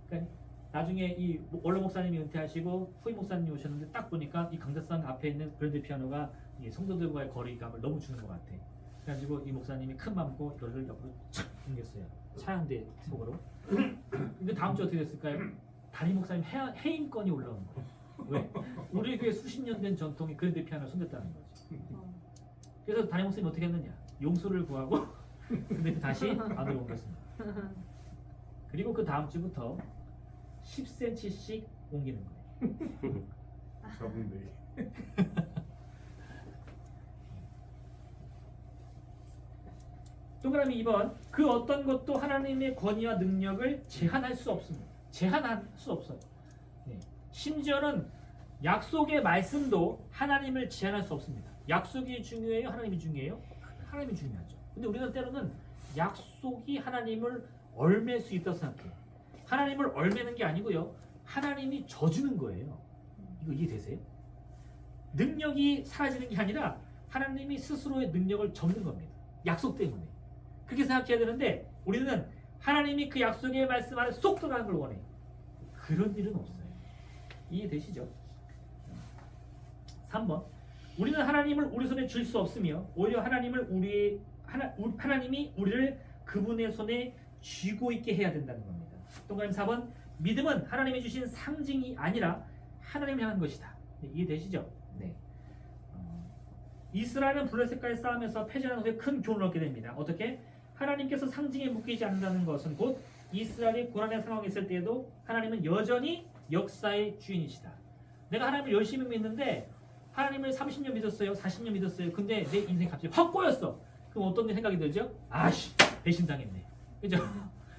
그러니까 나중에 이 원로 목사님이 은퇴하시고 후임 목사님이 오셨는데 딱 보니까 이 강대상 앞에 있는 그랜드 피아노가 이 성도들과의 거리감을 너무 주는 것 같아. 그래가지고 이 목사님이 큰 맘 먹고 이거를 옆으로 착 당겼어요. 차양대 속으로. 근데 다음 주 어떻게 됐을까요? 담임 목사님 해임권이 올라오는 거예요. 왜? 우리 교회 수십 년 된 전통이 그랜드 피아노를 손댔다는 거지. 그래서 담임 목사님이 어떻게 했느냐? 용서를 구하고 근데 다시 안으로 옮겼습니다. 그리고 그 다음 주부터 10cm씩 옮기는 거예요. 적응되게. 동그라미 2번. 그 어떤 것도 하나님의 권위와 능력을 제한할 수 없습니다. 제한할 수 없어요. 네. 심지어는 약속의 말씀도 하나님을 제한할 수 없습니다. 약속이 중요해요? 하나님이 중요해요? 하나님이 중요하죠. 근데 우리는 때로는 약속이 하나님을 얽맬 수 있다고 생각해요. 하나님을 얽매는 게 아니고요. 하나님이 져주는 거예요. 이거 이해되세요? 능력이 사라지는 게 아니라 하나님이 스스로의 능력을 접는 겁니다. 약속 때문에. 그렇게 생각해야 되는데 우리는 하나님이 그 약속의 말씀 안에 쏙 들어가는 걸 원해요. 그런 일은 없어요. 이해되시죠? 3번. 우리는 하나님을 우리 손에 줄 수 없으며 오히려 하나님이 우리를 그분의 손에 쥐고 있게 해야 된다는 겁니다. 동그라미 4번. 믿음은 하나님이 주신 상징이 아니라 하나님을 향한 것이다. 네, 이해되시죠? 네. 이스라엘은 블레셋과의 싸움에서 패전한 후에 큰 교훈을 얻게 됩니다. 어떻게? 하나님께서 상징에 묶이지 않는다는 것은 곧 이스라엘이 고난의 상황에 있을 때에도 하나님은 여전히 역사의 주인이시다. 내가 하나님을 열심히 믿는데 하나님을 30년 믿었어요. 40년 믿었어요. 근데 내 인생이 갑자기 확 꼬였어. 그럼 어떤 생각이 들죠? 아씨, 배신당했네. 그죠?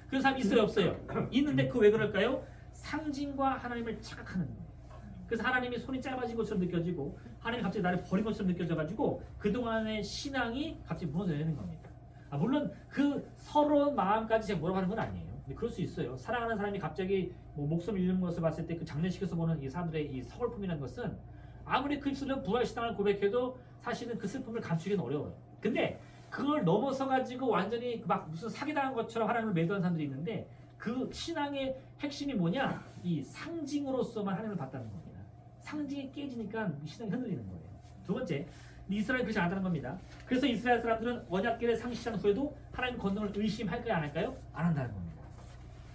그런 사람 있어요? 없어요? 있는데 그 왜 그럴까요? 상징과 하나님을 착각하는 거예요. 그래서 하나님이 손이 짧아진 것처럼 느껴지고 하나님이 갑자기 나를 버린 것처럼 느껴져가지고 그동안의 신앙이 갑자기 무너져내는 겁니다. 물론 그 서러운 마음까지 제가 뭐라고 하는 건 아니에요. 근데 그럴 수 있어요. 사랑하는 사람이 갑자기 뭐 목숨을 잃는 것을 봤을 때 그 장례식에서 보는 이 사람들의 이 서글픔이라는 것은 아무리 그 입술로 부활신앙을 고백해도 사실은 그 슬픔을 감추기는 어려워요. 근데 그걸 넘어서 가지고 완전히 막 무슨 사기당한 것처럼 하나님을 매도하는 사람들이 있는데 그 신앙의 핵심이 뭐냐? 이 상징으로서만 하나님을 봤다는 겁니다. 상징이 깨지니까 신앙이 흔들리는 거예요. 두 번째, 이스라엘이 그렇지 않다는 겁니다. 그래서 이스라엘 사람들은 언약궤를 상실한 후에도 하나님 권능을 의심할까요? 안 할까요? 안 한다는 겁니다.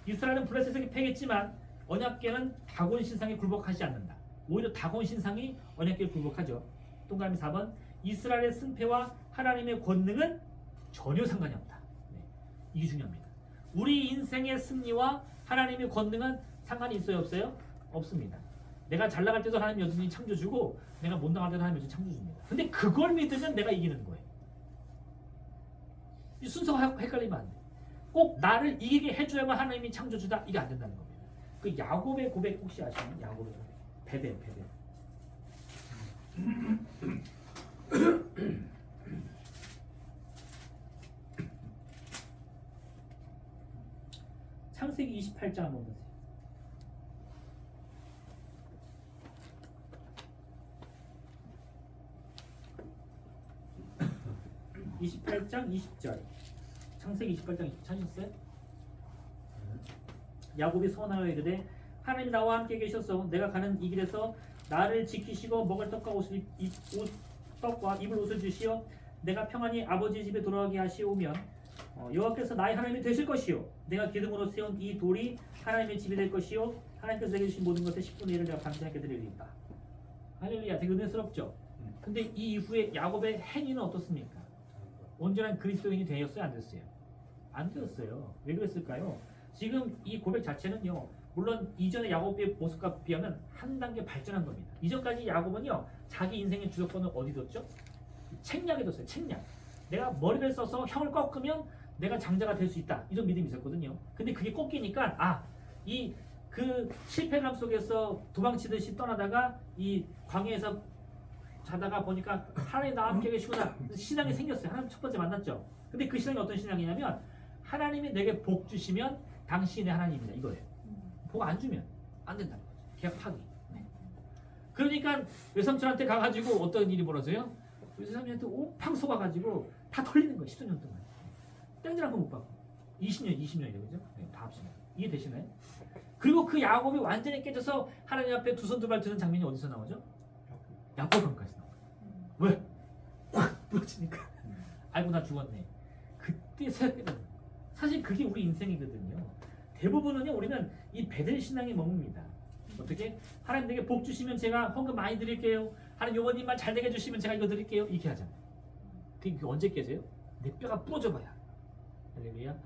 이스라엘은 블레셋에게 패했지만 언약궤는 다곤 신상에 굴복하지 않는다. 오히려 다곤 신상이 언약궤에 굴복하죠. 동그라미 4번. 이스라엘의 승패와 하나님의 권능은 전혀 상관이 없다. 네, 이게 중요합니다. 우리 인생의 승리와 하나님의 권능은 상관이 있어요? 없어요? 없습니다. 내가 잘 나갈 때도 하나님이 여전히 창조주고 내가 못 나갈 때도 하나님이 여전히 창조주입니다. 근데 그걸 믿으면 내가 이기는 거예요. 이 순서가 헷갈리면 안 돼. 꼭 나를 이기게 해줘야만 하나님이 창조주다. 이게 안 된다는 겁니다. 그 야곱의 고백 혹시 아시나요? 야곱의 고백. 베델. 창세기 28장 한번 보세요. 28장 20절. 창세기 28장 20절 찾으셨어요? 야곱이 소원하여 이르되 하나님 나와 함께 계셔서 내가 가는 이 길에서 나를 지키시고 먹을 떡과 떡과 입을 옷을 주시어 내가 평안히 아버지 집에 돌아가게 하시오면 여호와께서 나의 하나님이 되실 것이요 내가 기둥으로 세운 이 돌이 하나님의 집이 될 것이요 하나님께서 내게 주신 모든 것의 10분의 1을 내가 감사하게 드리리이다. 할렐루야. 되게 은혜스럽죠. 근데 이 이후에 야곱의 행위는 어떻습니까? 온전한 그리스도인이 되었어요? 안 됐어요? 안 되었어요. 왜 그랬을까요? 지금 이 고백 자체는요, 물론 이전의 야곱의 모습과 비하면 한 단계 발전한 겁니다. 이전까지 야곱은요, 자기 인생의 주도권을 어디 뒀죠? 책략에 뒀어요. 책략. 내가 머리를 써서 형을 꺾으면 내가 장자가 될 수 있다. 이런 믿음이 있었거든요. 근데 그게 꺾이니까 그 실패감 속에서 도망치듯이 떠나다가 이 광야에서 자다가 보니까 하나님 나와 함께 계시구나. 신앙이 생겼어요. 하나님 첫 번째 만났죠. 근데 그 신앙이 어떤 신앙이냐면 하나님이 내게 복 주시면 당신의 하나님이다 이거예요. 복 안 주면 안 된다는 거죠. 계약 파기. 그러니까 외삼촌한테 가가지고 어떤 일이 벌어져요? 외삼촌한테 옹팡 속아가지고 다 털리는 거예요. 10수년 동안. 땡들 한 거 못 받고. 20년이죠. 그죠? 네, 다 합시면. 이해되시나요? 그리고 그 야곱이 완전히 깨져서 하나님 앞에 두 손 두 발 드는 장면이 어디서 나오죠? 야곱강가에서 나와요. 왜? 확 부러지니까. 아이고 나 죽었네. 그때서야 깨닫는 거예요. 사실 그게 우리 인생이거든요. 대부분은요 우리는 이 베델 신앙에 머뭅니다. 어떻게? 하나님 내게 복 주시면 제가 헌금 많이 드릴게요. 하나님 요번님 말 잘 되게 해주시면 제가 이거 드릴게요. 이렇게 하잖아요. 그게 언제 깨져요? 내 뼈가 부러져 봐야. 할렐루야.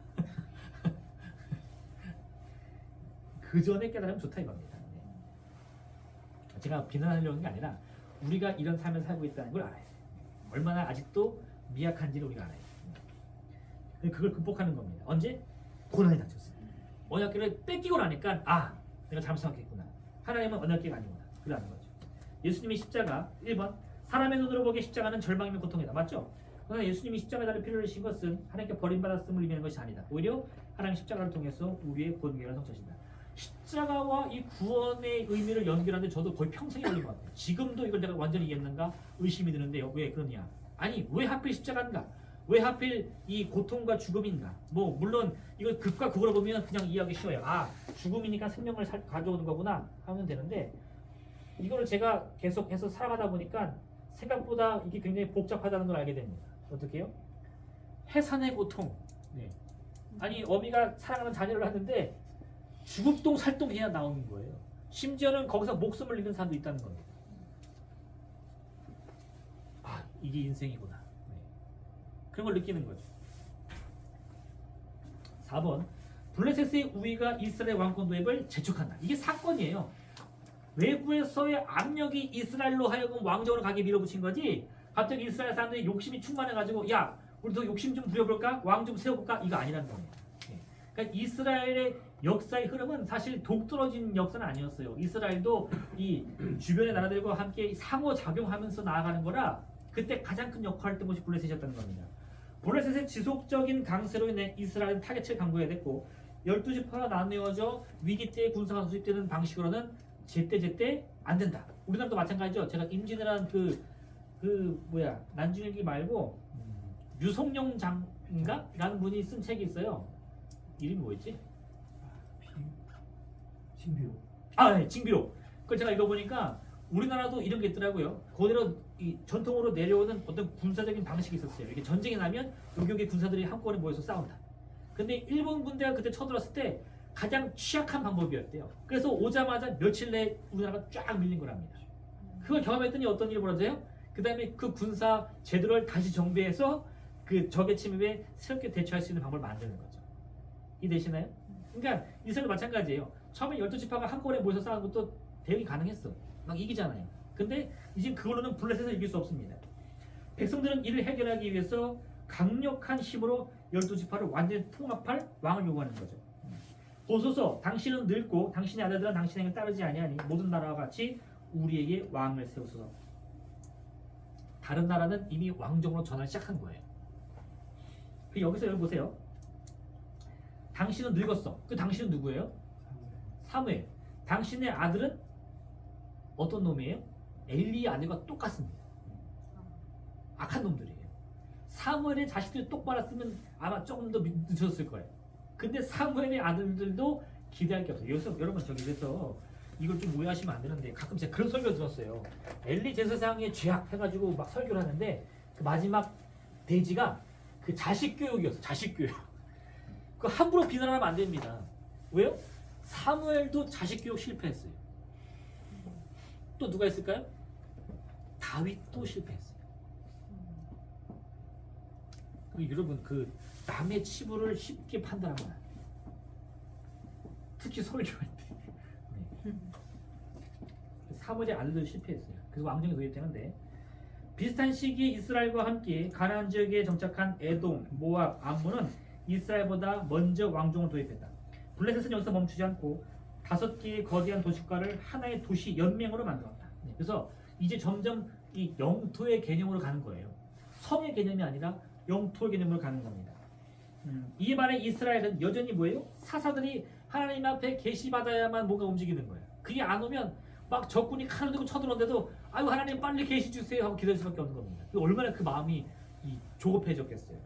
그 전에 깨달으면 좋다 이겁니다. 네. 제가 비난하려는 게 아니라 우리가 이런 삶을 살고 있다는 걸 알아요. 얼마나 아직도 미약한지를 우리가 알아요. 그걸 극복하는 겁니다. 언제? 고난이 닥쳤어요. 언약궤를 뺏기고 나니까 내가 잘못 생각했구나. 하나님은 언약궤가 아니구나. 그러는 거죠. 예수님의 십자가 1번 사람의 눈으로 보기에 십자가는 절망이며 고통이다. 맞죠? 그러나 예수님이 십자가에 달려 피를 흘리신 것은 하나님께 버림받았음을 의미하는 것이 아니다. 오히려 하나님 십자가를 통해서 우리의 구원계를 성취하신다. 십자가와 이 구원의 의미를 연결하는데 저도 거의 평생이 걸린 것 같아요. 지금도 이걸 내가 완전히 이해했는가 의심이 드는데요. 왜 그러냐? 아니 왜 하필 십자가인가? 왜 하필 이 고통과 죽음인가? 뭐 물론 이거 극과 극으로 보면 그냥 이해하기 쉬워요. 죽음이니까 생명을 가져오는 거구나 하면 되는데 이거를 제가 계속해서 살아가다 보니까 생각보다 이게 굉장히 복잡하다는 걸 알게 됩니다. 어떻게 해요? 해산의 고통. 네. 아니 어미가 사랑하는 자녀를 하는데 죽음동 살동 해야 나오는 거예요. 심지어는 거기서 목숨을 잃는 사람도 있다는 겁니다. 이게 인생이구나. 네. 그런 걸 느끼는 거죠. 4번 블레셋의 우위가 이스라엘 왕권 도입을 재촉한다. 이게 사건이에요. 외부에서의 압력이 이스라엘로 하여금 왕정으로 가게 밀어붙인 거지. 갑자기 이스라엘 사람들이 욕심이 충만해가지고 야 우리도 욕심 좀 부려볼까? 왕 좀 세워볼까? 이거 아니라는 겁니다. 네. 그러니까 이스라엘의 역사의 흐름은 사실 독떨어진 역사는 아니었어요. 이스라엘도 이 주변의 나라들과 함께 상호작용하면서 나아가는 거라 그때 가장 큰 역할을 했던 것이 블레셋이었다는 겁니다. 블레셋의 지속적인 강세로 인해 이스라엘은 타겟을 강구해야 됐고 12지파가 나뉘어져 위기 때 군사가 수집되는 방식으로는 제때 안 된다. 우리나라도 마찬가지죠. 제가 임진왜란 난중일기 말고 유성룡 장인가? 라는 분이 쓴 책이 있어요. 이름이 뭐였지? 징비록. 네, 징비록. 그걸 제가 읽어보니까 우리나라도 이런 게 있더라고요. 그대로 이 전통으로 내려오는 어떤 군사적인 방식이 있었어요. 이게 전쟁이 나면 여기 군사들이 한꺼번에 모여서 싸운다. 근데 일본 군대가 그때 쳐들어왔을 때 가장 취약한 방법이었대요. 그래서 오자마자 며칠 내에 우리나라가 쫙 밀린 거랍니다. 그걸 경험했더니 어떤 일이 벌어져요? 그 다음에 그 군사 제도를 다시 정비해서 그 적의 침입에 새롭게 대처할 수 있는 방법을 만드는 거죠. 이해되시나요? 그러니까 이스라엘도 마찬가지예요. 처음에 12지파가 한꺼번에 모여서 싸우는 것도 대응이 가능했어. 막 이기잖아요. 근데 이제 그걸로는 블레셋을 이길 수 없습니다. 백성들은 이를 해결하기 위해서 강력한 힘으로 12지파를 완전히 통합할 왕을 요구하는 거죠. 보소서 당신은 늙고 당신의 아들들은 당신에게 따르지 아니하니 모든 나라와 같이 우리에게 왕을 세우소서. 다른 나라는 이미 왕정으로 전환을 시작한 거예요. 여기서 여기 보세요. 당신은 늙었어. 그 당신은 누구예요? 사무엘. 당신의 아들은 어떤 놈이에요? 엘리의 아들과 똑같습니다. 악한 놈들이에요. 사무엘의 자식들이 똑바로 쓰면 아마 조금 더 늦었을 거예요. 근데 사무엘의 아들들도 기대할 게 없어요. 여기서 여러분 저기 그래서 이걸 좀 오해하시면 안 되는데 가끔 제가 그런 설교 들었어요. 엘리 제사장의 죄악 해가지고 막 설교를 하는데 그 마지막 대지가 그 자식 교육이었어. 자식 교육. 그 함부로 비난하면 안 됩니다. 왜요? 사무엘도 자식 교육 실패했어요. 또 누가 있을까요? 다윗도 실패했어요. 여러분 그 남의 치부를 쉽게 판단하면 안 돼요. 특히 설교할 때. 네. 사무엘의 아들도 실패했어요. 그래서 왕정이 도입되는데 비슷한 시기에 이스라엘과 함께 가나안 지역에 정착한 에돔, 모압, 암몬은 이스라엘보다 먼저 왕정을 도입했다. 블레셋은 여기서 멈추지 않고 5개의 거대한 도시가를 하나의 도시 연맹으로 만들었다. 네. 그래서 이제 점점 이 영토의 개념으로 가는 거예요. 성의 개념이 아니라 영토의 개념으로 가는 겁니다. 이에 반해 이스라엘은 여전히 뭐예요? 사사들이 하나님 앞에 계시받아야만 뭔가 움직이는 거예요. 그게 안 오면 막 적군이 칼을 들고 쳐들어오는데도 아유 하나님 빨리 계시 주세요 하고 기도할 수밖에 없는 겁니다. 얼마나 그 마음이 조급해졌겠어요.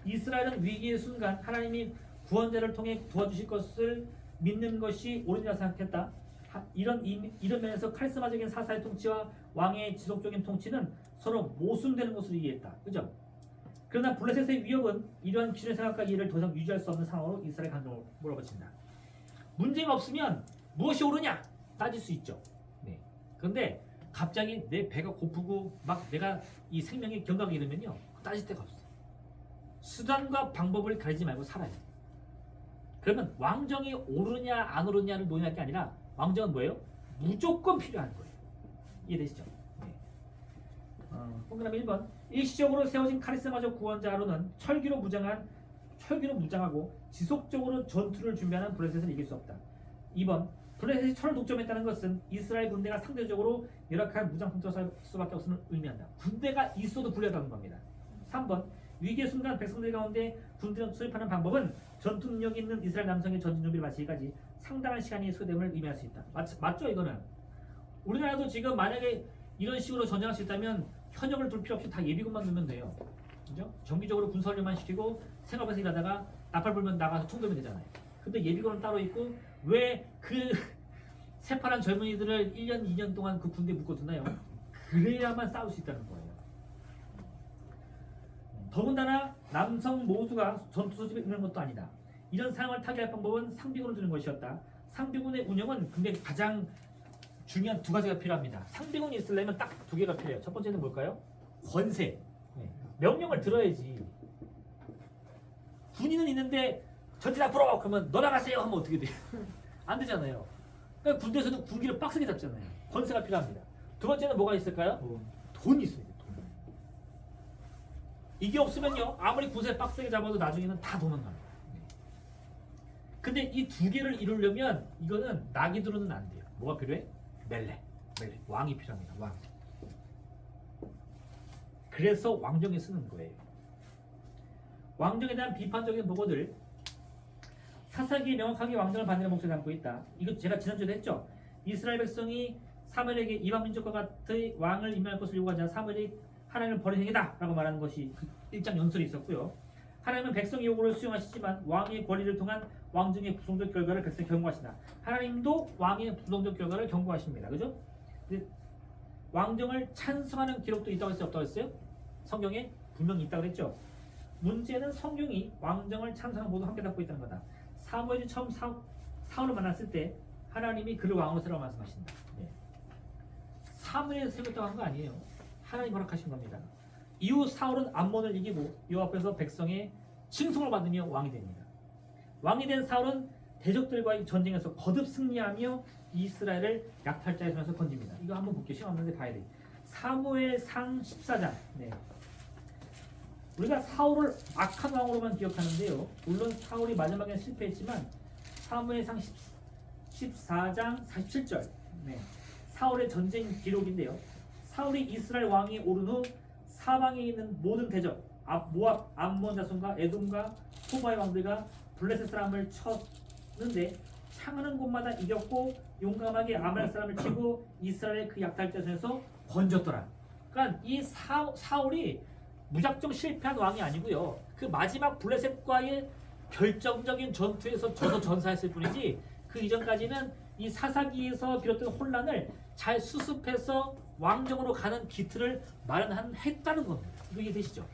이스라엘은 위기의 순간 하나님이 구원자를 통해 도와주실 것을 믿는 것이 옳으리라 생각했다. 이런 면에서 카리스마적인 사사의 통치와 왕의 지속적인 통치는 서로 모순되는 것으로 이해했다. 그죠? 그러나 블레셋의 위협은 이러한 기존의 생각과 이해를 더 이상 유지할 수 없는 상황으로 이스라엘 감정을 몰아붙인다. 문제가 없으면 무엇이 옳으냐 따질 수 있죠. 네. 그런데 갑자기 내 배가 고프고 막 내가 이 생명의 경각이 이르면요 따질 데가 없어. 수단과 방법을 가리지 말고 살아야 돼. 그러면 왕정이 옳으냐 안 옳으냐를 논의할 게 아니라 왕정은 뭐예요? 무조건 필요한 거예요. 이해되시죠? 네. 동그라미 1번 일시적으로 세워진 카리스마적 구원자로는 철기로 무장하고 지속적으로 전투를 준비하는 블레셋을 이길 수 없다. 2번 블레셋이 철을 독점했다는 것은 이스라엘 군대가 상대적으로 열악한 무장 상태일 수밖에 없음을 의미한다. 군대가 있어도 불리하다는 겁니다. 3번 위기의 순간 백성들 가운데 군대를 수립하는 방법은 전투 능력이 있는 이스라엘 남성의 전진 준비를 마치기까지 상당한 시간이 소요됨을 의미할 수 있다. 맞죠 이거는? 우리나라도 지금 만약에 이런 식으로 전쟁할 수 있다면 현역을 둘 필요 없이 다 예비군만 두면 돼요. 그죠? 정기적으로 군사훈련만 시키고 생업에서 일하다가 나팔 불면 나가서 총 들면 되잖아요. 근데 예비군은 따로 있고 왜 그 새파란 젊은이들을 1년 2년 동안 그 군대에 묶어두나요? 그래야만 싸울 수 있다는 거예요. 더군다나 남성 모두가 전투 소집에 있는 것도 아니다. 이런 상황을 타개할 방법은 상비군을 두는 것이었다. 상비군의 운영은 근데 가장 중요한 2가지가 필요합니다. 상비군이 있으려면 딱 2개가 필요해요. 첫 번째는 뭘까요? 권세. 명령을 들어야지. 군인은 있는데 전진 앞으로 그러면 너 나가세요 하면 어떻게 돼요? 안 되잖아요. 그러니까 군대에서는 군기를 빡세게 잡잖아요. 권세가 필요합니다. 2번째는 뭐가 있을까요? 돈이 있어야 돼요. 돈. 이게 없으면요 아무리 군세 빡세게 잡아도 나중에는 다 도망갑니다. 근데 이 2개를 이루려면 이거는 나기도로는 안 돼요. 뭐가 필요해? 멜렉. 왕이 필요합니다. 왕. 그래서 왕정에 쓰는 거예요. 왕정에 대한 비판적인 보고들 사사기에 명확하게 왕정을 반대하는 목소리를 담고 있다. 이거 제가 지난주에도 했죠. 이스라엘 백성이 사무엘에게 이방 민족과 같은 왕을 임명할 것을 요구하자 사무엘이 하나님을 버린 행위다 라고 말하는 것이 그 1장 연설이 있었고요. 하나님은 백성의 요구를 수용하시지만 왕의 권리를 통한 왕정의 부정적 결과를 백성이 경고하신다. 하나님도 왕의 부정적 결과를 경고하십니다. 그죠? 왕정을 찬성하는 기록도 있다고 했어요? 없다고 했어요? 성경에 분명히 있다고 했죠. 문제는 성경이 왕정을 찬성하는 모두 함께 담고 있다는 거다. 사무엘이 처음 사울을 만났을 때 하나님이 그를 왕으로 세우라고 말씀하신다. 네. 사무엘이 세웠다고 한 거 아니에요. 하나님 허락하신 겁니다. 이후 사울은 암몬을 이기고 요 앞에서 백성의 칭송을 받으며 왕이 됩니다. 왕이 된 사울은 대적들과의 전쟁에서 거듭 승리하며 이스라엘을 약탈자의 손에서 건집니다. 이거 한번 볼게요. 시간 없는데 봐야 돼. 사무엘상 14장. 네. 우리가 사울을 악한 왕으로만 기억하는데요. 물론 사울이 마지막에 실패했지만 사무엘상 14장 47절. 네. 사울의 전쟁 기록인데요. 사울이 이스라엘 왕이 오른 후 사방에 있는 모든 대적 모압, 암몬 자손과 에돔과 소바의 왕들과 블레셋 사람을 쳤는데 향하는 곳마다 이겼고 용감하게 아말렉 사람을 치고 이스라엘 그 약탈자 손에서 건졌더라. 그러니까 이 사울이 무작정 실패한 왕이 아니고요. 그 마지막 블레셋과의 결정적인 전투에서 져서 전사했을 뿐이지 그 이전까지는 이 사사기에서 비롯된 혼란을 잘 수습해서 왕정으로 가는 기틀을 마련했다는 겁니다. 이거 이해되시죠?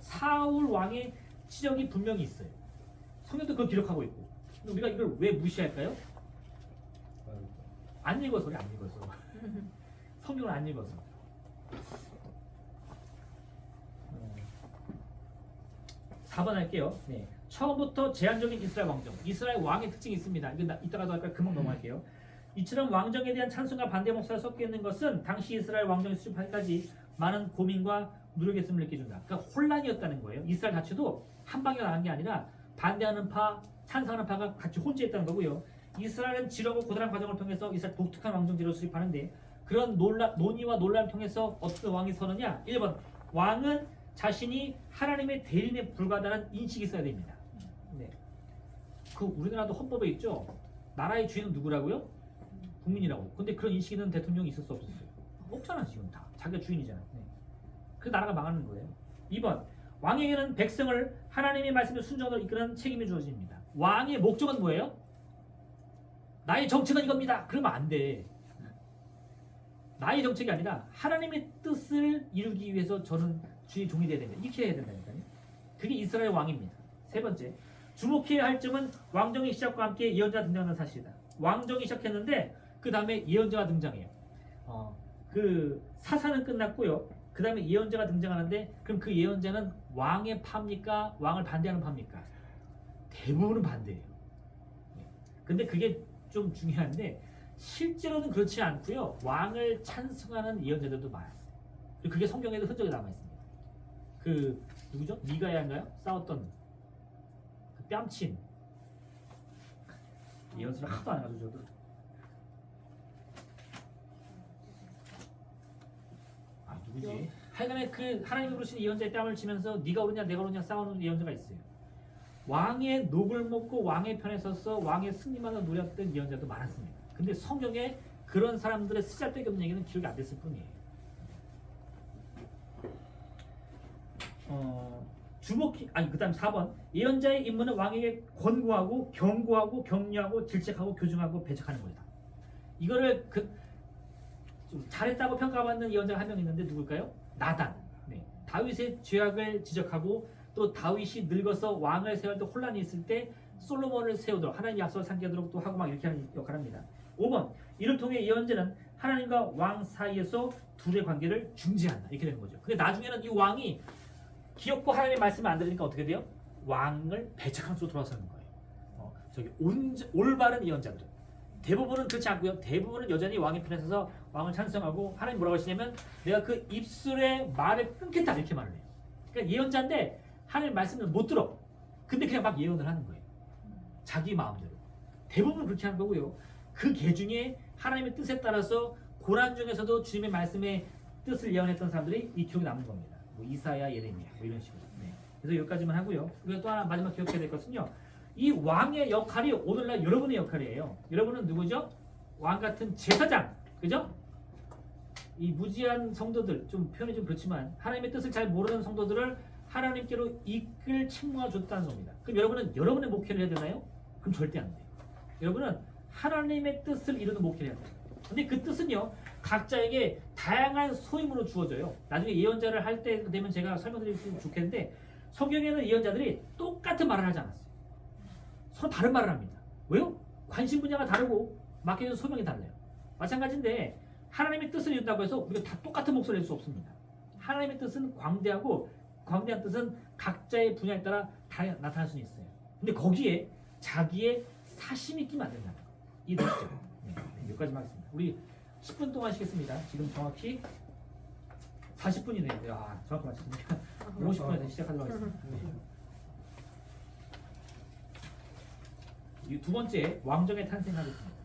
사울 왕의 지적이 분명히 있어요. 성경도 그걸 기록하고 있고. 근데 우리가 이걸 왜 무시할까요? 안 읽어서 그래, 안 읽어서. 성경을 안 읽어서. 4번 할게요. 네. 처음부터 제한적인 이스라엘 왕정. 이스라엘 왕의 특징이 있습니다. 이거 이따가도 할까 금방 넘어갈게요. 이처럼 왕정에 대한 찬송과 반대 목소리가 섞여 있는 것은 당시 이스라엘 왕정이 수립하기까지 많은 고민과 노력이 있음을 느껴준다. 그러니까 혼란이었다는 거예요. 이스라엘 자체도 한 방에 나간 게 아니라 반대하는 파, 찬성하는 파가 같이 혼재했다는 거고요. 이스라엘은 지루하고 고단한 과정을 통해서 이스라엘 독특한 왕정제를 수립하는데 그런 논의와 논란을 통해서 어떤 왕이 서느냐? 1번 왕은 자신이 하나님의 대리인에 불과하다는 인식이 있어야 됩니다. 네. 그 우리나라도 헌법에 있죠. 나라의 주인은 누구라고요? 국민이라고. 근데 그런 인식이 있는 대통령이 있을 수 없었어요. 없잖아 지금 다. 자기가 주인이잖아. 네. 그 나라가 망하는 거예요. 2번 왕에게는 백성을 하나님의 말씀을 순종으로 이끄는 책임이 주어집니다. 왕의 목적은 뭐예요? 나의 정책은 이겁니다. 그러면 안 돼. 나의 정책이 아니라 하나님의 뜻을 이루기 위해서 저는 주의 종이 되어야 된다. 이렇게 해야 된다니까요. 그게 이스라엘 왕입니다. 3번째, 주목해야 할 점은 왕정의 시작과 함께 예언자가 등장하는 사실이다. 왕정이 시작했는데 그 다음에 예언자가 등장해요. 그 사사는 끝났고요. 그 다음에 예언자가 등장하는데 그럼 그 예언자는 왕의 파입니까? 왕을 반대하는 파입니까? 대부분은 반대예요. 근데 그게 좀 중요한데 실제로는 그렇지 않고요. 왕을 찬송하는 예언자들도 많았어요. 그게 성경에도 흔적이 남아 있습니다. 그 누구죠? 미가야인가요? 싸웠던 그 뺨친 예언서를 하도 안 해가지고 저도 누구지? 하여간에 그 하나님이 부르신 예언자의 뺨을 치면서 네가 오르냐 내가 오르냐 싸우는 예언자가 있어요. 왕의 녹을 먹고 왕의 편에 서서 왕의 승리만을 노렸던 예언자도 많았습니다. 근데 성경에 그런 사람들의 쓰잘데기 없는 얘기는 기록이 안 됐을 뿐이에요. 그다음 4번 예언자의 임무는 왕에게 권고하고 경고하고 격려하고 질책하고 교정하고 배척하는 거다. 이거를 좀 잘했다고 평가받는 예언자가 한 명 있는데 누굴까요? 나단. 네. 다윗의 죄악을 지적하고 또 다윗이 늙어서 왕을 세울 때 혼란이 있을 때 솔로몬을 세우도록 하나님 약속을 상기하도록 또 하고 막 이렇게 하는 역할을 합니다. 5번 이를 통해 예언자는 하나님과 왕 사이에서 둘의 관계를 중재한다. 이렇게 되는 거죠. 근데 나중에는 이 왕이 기업고 하나님의 말씀을 안 들으니까 어떻게 돼요? 왕을 배척하는 쪽으로 돌아서는 거예요. 올바른 예언자들 대부분은 그렇지 않고요. 대부분은 여전히 왕의 편에 서서 왕을 찬성하고 하나님 뭐라고 하시냐면 내가 그 입술의 말을 끊겠다 이렇게 말을 해요. 그러니까 예언자인데 하나님 말씀을 못 들어. 근데 그냥 막 예언을 하는 거예요. 자기 마음대로. 대부분 그렇게 하는 거고요. 그 개 중에 하나님의 뜻에 따라서 고난 중에서도 주님의 말씀의 뜻을 예언했던 사람들이 이 기록에 남는 겁니다. 뭐 이사야, 예레미야 뭐 이런 식으로. 네. 그래서 여기까지만 하고요. 그리고 또 하나 마지막 기억해야 될 것은요. 이 왕의 역할이 오늘날 여러분의 역할이에요. 여러분은 누구죠? 왕 같은 제사장, 그죠? 이 무지한 성도들, 좀 표현이 좀 그렇지만 하나님의 뜻을 잘 모르는 성도들을 하나님께로 이끌 책무가 줬다는 겁니다. 그럼 여러분은 여러분의 목회를 해야 되나요? 그럼 절대 안 돼요. 여러분은 하나님의 뜻을 이루는 목회를 해야 돼요. 근데 그 뜻은요, 각자에게 다양한 소임으로 주어져요. 나중에 예언자를 할 때 되면 제가 설명드리면 좋겠는데 성경에는 예언자들이 똑같은 말을 하지 않았어요. 서로 다른 말을 합니다. 왜요? 관심 분야가 다르고 맡겨진 소명이 달라요. 마찬가지인데 하나님의 뜻을 이룬다고 해서 우리가 다 똑같은 목소리를 낼 수 없습니다. 하나님의 뜻은 광대하고 광대한 뜻은 각자의 분야에 따라 다 나타날 수는 있어요. 근데 거기에 자기의 사심이 끼면 안 된다는 거. 이해되시죠? 네, 여기까지만 하겠습니다. 우리 10분 동안 쉬겠습니다. 지금 정확히 40분이네요. 정확히 맞췄습니다. 50분에서 시작하도록 하겠습니다. 이 두 번째 왕정의 탄생하겠습니다.